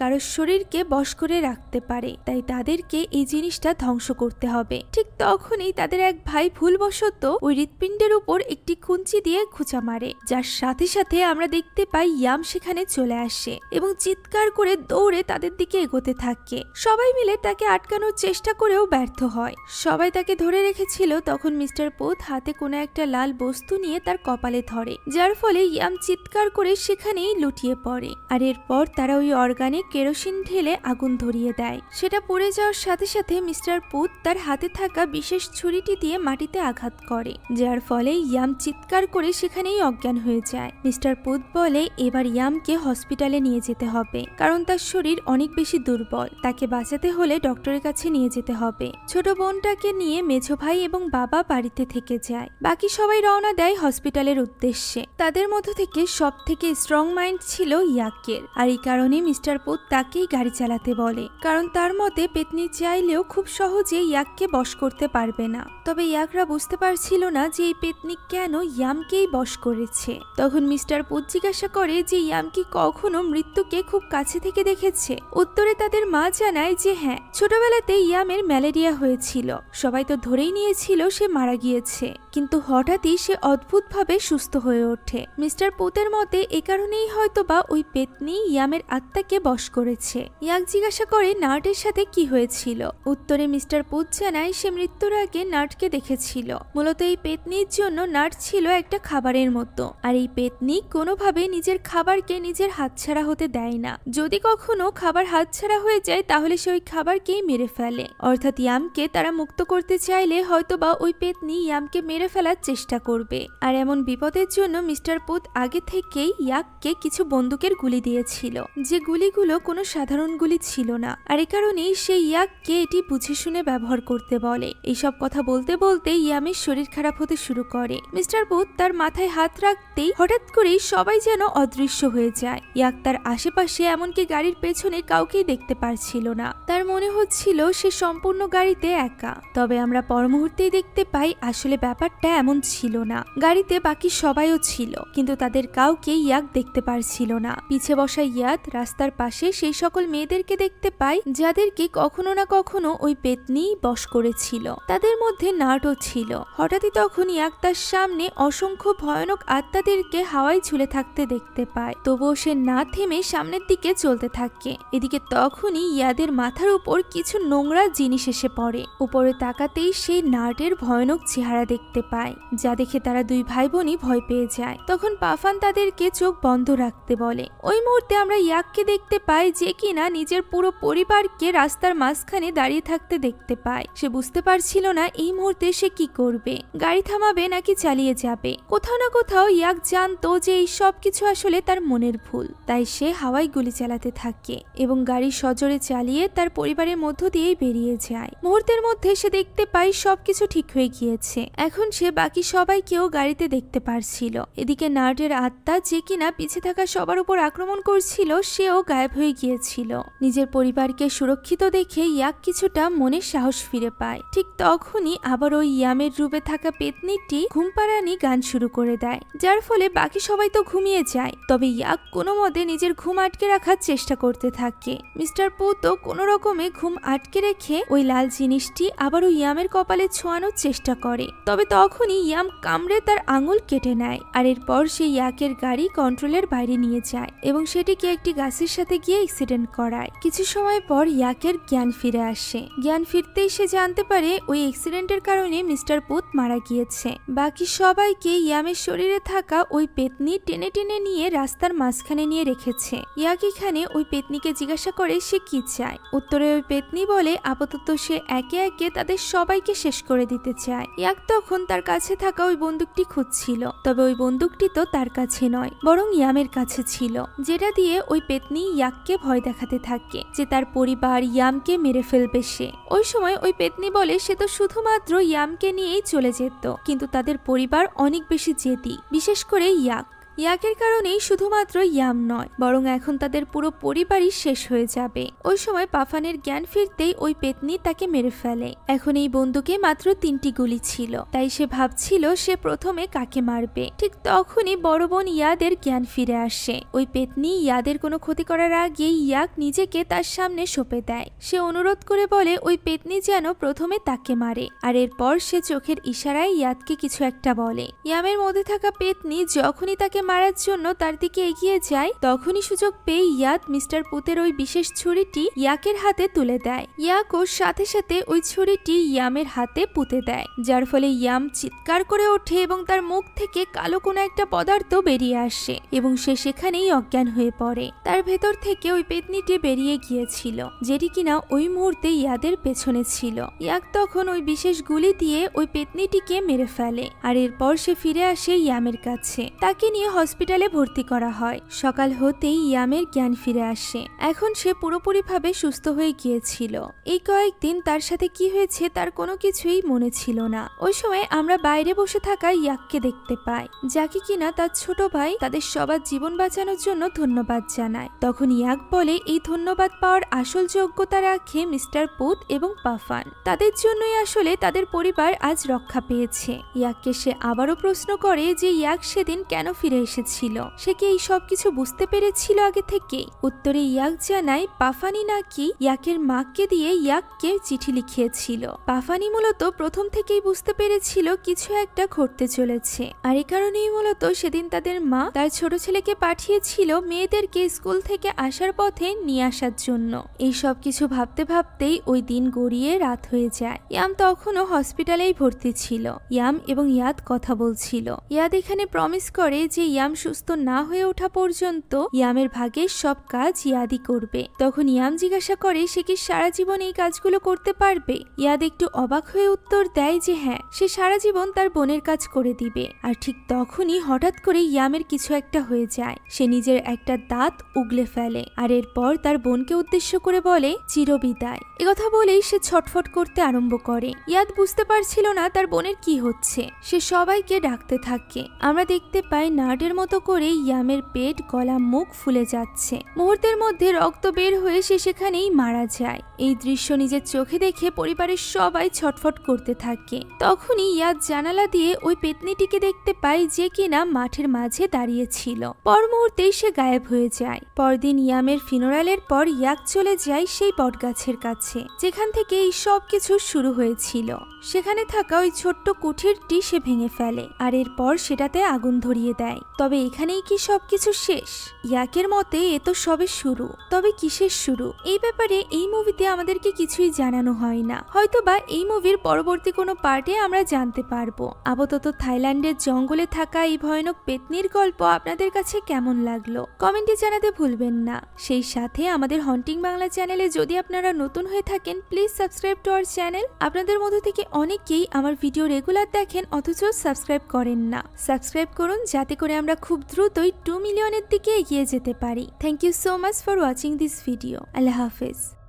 কারোর শরীরকে বশ করে রাখতে পারে। তাই তাদেরকে এই জিনিসটা ধ্বংস করতে হবে। ঠিক তখনই তাদের এক ভাই ভুলবশত ওই হৃৎপিণ্ডের উপর একটি খুঞ্চি দিয়ে খোঁচা মারে, যার সাথে সাথে আমরা দেখতে পাই ইয়াম সেখানে চলে আসে এবং চিৎকার করে দৌড়ে তাদের দিকে এগোতে থাকে। সবাই মিলে তাকে আটকানোর চেষ্টা করেও ব্যর্থ হয়। সবাই তাকে ধরে রেখেছিল। তখন মিস্টার পুত হাতে কোনো একটা লাল বস্তু নিয়ে তার কপালে ধরে, যার ফলে ইয়াম চিৎকার করে সেখানেই লুটিয়ে পড়ে। আর এরপর তারা ওই অর্গানে কেরোসিন ঢেলে আগুন ধরিয়ে দেয়। সেটা পড়ে যাওয়ার সাথে সাথে মিস্টার পুত তার হাতে থাকা বিশেষ ছুরিটি দিয়ে মাটিতে আঘাত করে, যার ফলে ইয়াম চিৎকার করে সেখানেই অজ্ঞান হয়ে যায়। মিস্টার পুত বলে এবার ইয়ামকে হসপিটালে নিয়ে যেতে হবে, কারণ তার শরীর অনেক বেশি দুর্বল, তাকে বাঁচাতে হলে ডক্টরের কাছে নিয়ে যেতে হবে। ছোট বোনটাকে নিয়ে মেঝো ভাই এবং বাবা বাড়িতে থেকে যায়। বাকি সবাই রওনা দেয় হসপিটালের উদ্দেশ্যে। তাদের মধ্য থেকে সব থেকে স্ট্রং মাইন্ড ছিল ইয়াকের, আর এই কারণে মিস্টার পুত তাকেই গাড়ি চালাতে বলে, কারণ তার মতে পেতনি চাইলেও খুব সহজে ইয়াককে বশ করতে পারবে না। তবে ইয়াকরা বুঝতে পারছিল না যে এই পেতনি কেন ইয়ামকেই বশ করেছে। তখন মিস্টার পুত জিজ্ঞাসা করে যে ইয়াম কি কখনো মৃত্যুকে খুব কাছে থেকে দেখেছে। উত্তরে তাদের মা জানায় যে হ্যাঁ, ছোটবেলাতে ইয়ামের ম্যালেরিয়া হয়েছিল, সবাই তো ধরেই নিয়েছিল সে মারা গিয়েছে, কিন্তু হঠাৎই সে অদ্ভুতভাবে সুস্থ হয়ে ওঠে। মিস্টার পুতের মতে এ কারণেই হয়তোবা ওই পেতনি ইয়ামের আত্মাকে বশ করেছে। ইয়াক জিজ্ঞাসা করে নার্টের সাথে কি হয়েছিল। উত্তরে মিস্টার পুত জানায় সে মৃত্যুর আগে নার্টকে দেখেছিল। মূলত এই পেতনির জন্য নার্ট ছিল একটা খাবারের মতো, আর এই পেতনি কোনোভাবে নিজের খাবারকে নিজের হাতছাড়া হতে দেয় না। যদি কখনো খাবার হাতছাড়া হয়ে যায় তাহলে সে ওই খাবারকেই মেরে ফেলে। অর্থাৎ ইয়ামকে তারা মুক্ত করতে চাইলে হয়তোবা ওই পেতনি ইয়ামকে মেরে ফেলার চেষ্টা করবে। আর এমন বিপদের জন্য মিস্টার পুত আগে থেকেই ইয়াককে কিছু বন্দুকের গুলি দিয়েছিল, যে গুলিগুলো কোনো সাধারণ গুলি ছিল না। আর এ কারণেই সে ইয়াককে এটি বুঝে শুনে ব্যবহার করতে বলে। এইসব কথা বলতে বলতে ইয়ামের শরীর খারাপ হতে শুরু করে। মিস্টার পুত তার মাথায় হাত রাখতেই হঠাৎ করেই সবাই যেন অদৃশ্য হয়ে যায়। ইয়াক তার আশেপাশে এমনকি গাড়ির পেছনে কাউকেই দেখতে পারছিল না। তার মনে হচ্ছিল সে সম্পূর্ণ গাড়িতে একা। তবে আমরা পর মুহূর্তেই দেখতে পাই আসলে ব্যাপারটা এমন ছিল না। গাড়িতে বাকি সবাইও ছিল, কিন্তু তাদের কাউকে ইয়াক দেখতে পারছিল না। পিছে বসা ইয়াদ রাস্তার পাশে সেই সকল মেয়েদেরকে দেখতে পায় যাদেরকে কখনো না কখনো ওই পেতনি বশ করেছিল। তাদের মধ্যে নাটও ছিল। হঠাৎই তখন ইয়াক তার সামনে অসংখ্য ভয়ানক আত্মাদেরকে হাওয়ায় ঝুলে থাকতে দেখতে পায়। তবুও সে না থেমে সামনের দিকে চলতে থাকে। এদিকে তখনই ইয়াদের মাথার উপর কিছু নোংরা জিনিস এসে পড়ে। উপরে তাকাতেই সেই নাটের ভয়ানক চেহারা দেখতে পায়, যা দেখে তারা দুই ভাই বোনই ভয় পেয়ে যায়। তখন পাফান তাদেরকে চোখ বন্ধ রাখতে বলে। ওই মুহূর্তে আমরা ইয়াককে দেখতে পাই যে কিনা নিজের পুরো পরিবারকে রাস্তার মাঝখানে দাঁড়িয়ে থাকতে দেখতে পায়। সে বুঝতে পারছিল না এই মুহূর্তে সে কি করবে, গাড়ি থামাবে নাকি চালিয়ে যাবে। কোথাও না কোথাও ইয়াক জানতো যে এই সব কিছু আসলে তার মনের ভুল, তাই সে হাওয়ায় গুলি চালাতে থাকে এবং গাড়ি সজোরে চালিয়ে তার পরিবারের মধ্য দিয়েই বেরিয়ে যায়। মুহূর্তের মধ্যে সে দেখতে পায় সবকিছু ঠিক হয়ে গিয়েছে। এখন সে বাকি সবাইকেও গাড়িতে দেখতে পারছিল। এদিকে নার্টের আত্মা যে কিনা পিছে থাকা সবার উপর আক্রমণ করছিল সেও গায়েব হয়ে গিয়েছিল। নিজের পরিবারকে সুরক্ষিত দেখে ইয়াক কিছুটা মনে সাহস ফিরে পায়। ঠিক তখনই আবার ওই ইয়ামের রূপে থাকা পেতনিটি ঘুমপাড়ানি গান শুরু করে দেয়, যার ফলে বাকি সবাই তো ঘুমিয়ে যায়। তবে ইয়াক কোনো মতে নিজের ঘুম আটকে রাখার চেষ্টা করতে থাকে। মিস্টার পুতো কোনো রকমে ঘুম আটকে রেখে ওই লাল জিনিসটি আবারও ইয়ামের কপালে ছোঁয়ানোর চেষ্টা করে। তবে তখনই ইয়াম কামড়ে তার আঙুল কেটে নেয়। আর এরপর সে ইয়াকের গাড়ি কন্ট্রোলের বাইরে নিয়ে যায় এবং সেটিকে একটি গাছের সাথে গিয়ে অ্যাক্সিডেন্ট করায়। কিছু সময় পর ইয়াকের জ্ঞান ফিরে আসে। জ্ঞান ফিরতেই সে জানতে পারে ওই অ্যাক্সিডেন্টের কারণে মিস্টার পুত মারা গিয়েছে। বাকি সবাইকে ইয়ামের শরীরে থাকা ওই পেতনি টেনে টেনে নিয়ে রাস্তার মাঝখানে নিয়ে রেখেছে। ইয়াক এখানে ওই পেতনিকে জিজ্ঞাসা করে সে কি চায়। উত্তরে ওই পেতনি বলে আপাতত সে একে একে তাদের সবাইকে শেষ করে দিতে চায়। ইয়াক তখন তার কাছে থাকা ওই বন্দুকটি খুঁজছিল। তবে ওই বন্দুকটি তো তার কাছে নয়, বরং ইয়ামের কাছে ছিল, যেটা দিয়ে ওই পেতনি ইয়াককে ভয় দেখাতে থাকে যে তার পরিবার ইয়ামকে মেরে ফেলবে সে। ওই সময় ওই পেতনি বলে সে তো শুধুমাত্র ইয়ামকে নিয়েই চলে যেত, কিন্তু তাদের পরিবার অনেক বেশি জেদি, বিশেষ করে ইয়াক। ইয়াকের কারণেই শুধুমাত্র ইয়াম নয়, বরং এখন তাদের পুরো পরিবারই শেষ হয়ে যাবে। ওই সময় পাফানের জ্ঞান ফিরতেই ওই পেতনি তাকে মেরে ফেলে। এখন এই বন্দুকে মাত্র 3টি গুলি ছিল, তাই সে ভাবছিল সে প্রথমে কাকে মারবে। ঠিক তখনই বড় বোন ইয়াদের জ্ঞান ফিরে আসে। ওই পেতনি ইয়াদের কোনো ক্ষতি করার আগে ইয়াক নিজেকে তার সামনে সঁপে দেয়। সে অনুরোধ করে বলে ওই পেতনি যেন প্রথমে তাকে মারে, আর এরপর সে চোখের ইশারায় ইয়াদকে কিছু একটা বলে। ইয়ামের মধ্যে থাকা পেতনি যখনই তাকে তাকে মারার জন্য তার দিকে এগিয়ে যায়, তখনই সুযোগ পেয়ে ইয়াদ মিস্টার পুতের ওই বিশেষ ছুরিটি ইয়াকের হাতে তুলে দেয়। ইয়াক ওর সাথে সাথে ওই ছুরিটি ইয়ামের হাতে পুঁতে দেয়, যার ফলে ইয়াম চিৎকার করে ওঠে এবং তার মুখ থেকে কালো কোনো একটা পদার্থ বেরিয়ে আসে এবং সে সেখানেই অজ্ঞান হয়ে পড়ে। তার ভেতর থেকে ওই পেতনিটি বেরিয়ে গিয়েছিল, যেটি কিনা ওই মুহূর্তে ইয়াদের পেছনে ছিল। ইয়াক তখন ওই বিশেষ গুলি দিয়ে ওই পেতনিটিকে মেরে ফেলে, আর এরপর সে ফিরে আসে ইয়ামের কাছে। তাকে নিয়ে হসপিটালে ভর্তি করা হয়। সকাল হতেই ইয়ামের জ্ঞান ফিরে আসে। এখন সে পুরোপুরিভাবে সুস্থ হয়ে গিয়েছিল। এই কয়েকদিন তার সাথে কি হয়েছে তার কোনো কিছুই মনে ছিল না। ওই সময় আমরা বাইরে বসে থাকা ইয়াককে দেখতে পাই, যাকে কিনা তার ছোট ভাই তাদের সবার জীবন বাঁচানোর জন্য ধন্যবাদ জানায়। তখন ইয়াক বলে এই ধন্যবাদ পাওয়ার আসল যোগ্যতা রাখে মিস্টার পুত এবং পাফান। তাদের জন্যই আসলে তাদের পরিবার আজ রক্ষা পেয়েছে। ইয়াককে সে আবারও প্রশ্ন করে যে ইয়াক সেদিন কেন ফিরে এসেছিল, সে কি এই সব কিছু বুঝতে পেরেছিল আগে থেকে? উত্তরে ইয়াক জানায় পাফানি নাকি ইয়াকের মাকে দিয়ে ইয়াককে চিঠি লিখিয়েছিল। পাফানি মূলত প্রথম থেকেই বুঝতে পেরেছিল কিছু একটা ঘটতে চলেছে, আর এই কারণেই মূলত সেদিন তাদের মা তার ছোট ছেলেকে পাঠিয়েছিল মেয়েদেরকে স্কুল থেকে আসার পথে নিয়ে আসার জন্য। এই সব কিছু ভাবতে ভাবতেই ওই দিন গড়িয়ে রাত হয়ে যায়। ইয়াম তখনও হসপিটালেই ভর্তি ছিল। ইয়াম এবং ইয়াদ কথা বলছিল। ইয়াদ এখানে প্রমিস করে যে ইয়াম সুস্থ না হয়ে ওঠা পর্যন্ত ইয়ামের ভাগের সব কাজ ইয়াদই করবে। তখন ইয়াম জিজ্ঞাসা করে সে কি সারা জীবন এই কাজগুলো করতে পারবে। ইয়াদ একটু অবাক হয়ে উত্তর দেয় যে হ্যাঁ, সে সারা জীবন তার বোনের কাজ করে দিবে। আর ঠিক তখনই হঠাৎ করে ইয়ামের কিছু একটা হয়ে যায়। সে নিজের একটা দাঁত উগলে ফেলে, আর এরপর তার বোনকে উদ্দেশ্য করে বলে চিরবিদায়। একথা বলেই সে ছটফট করতে আরম্ভ করে। ইয়াদ বুঝতে পারছিল না তার বোনের কি হচ্ছে। সে সবাইকে ডাকতে থাকে। আমরা দেখতে পাই নার্ডের মতো করে ইয়ামের পেট, গলা, মুখ ফুলে যাচ্ছে। মুহূর্তের মধ্যে রক্ত বের হয়ে সে সেখানেই মারা যায়। এই দৃশ্য নিজের চোখে দেখে পরিবারের সবাই ছটফট করতে থাকে। তখনই ইয়াদ জানালা দিয়ে ওই পেতনিটিকে দেখতে পায়, যে কিনা মাঠের মাঝে দাঁড়িয়ে ছিল। পর মুহূর্তেই সে গায়েব হয়ে যায়। পরদিন ইয়ামের ফিনোরালের পর ইয়াক চলে যায় সেই বটগাছের কাছে, যেখান থেকে এই সব কিছু শুরু হয়েছিল। সেখানে থাকা ওই ছোট্ট কুঠিরটি সে ভেঙে ফেলে, আর এরপর সেটাতে আগুন ধরিয়ে দেয়। তবে এখানেই কি সবকিছু শেষ? ইয়াকের মতে এ তো সবে শুরু। তবে কিসের শুরু? এই ব্যাপারে এই মুভিতে আমাদেরকে কিছুই জানানো হয় না। হয়তোবা এই মুভির পরবর্তী কোনো পার্টে আমরা জানতে পারবো। আপাতত থাইল্যান্ডের জঙ্গলে থাকা এই ভয়ানক পেতনির গল্প আপনাদের কাছে কেমন লাগলো কমেন্টে জানাতে ভুলবেন না। সেই সাথে আমাদের হন্টিং বাংলা চ্যানেলে যদি আপনারা নতুন হয়ে থাকেন, please subscribe to our channel. আপনাদের মধ্য থেকে অনেকেই আমার ভিডিও রেগুলার দেখেন অথচ সাবস্ক্রাইব করেন না। সাবস্ক্রাইব করুন যাতে করে আমরা খুব দ্রুতই 2 মিলিয়নের দিকে এগিয়ে যেতে পারি। Thank you so much for watching this video. আল্লাহ হাফেজ।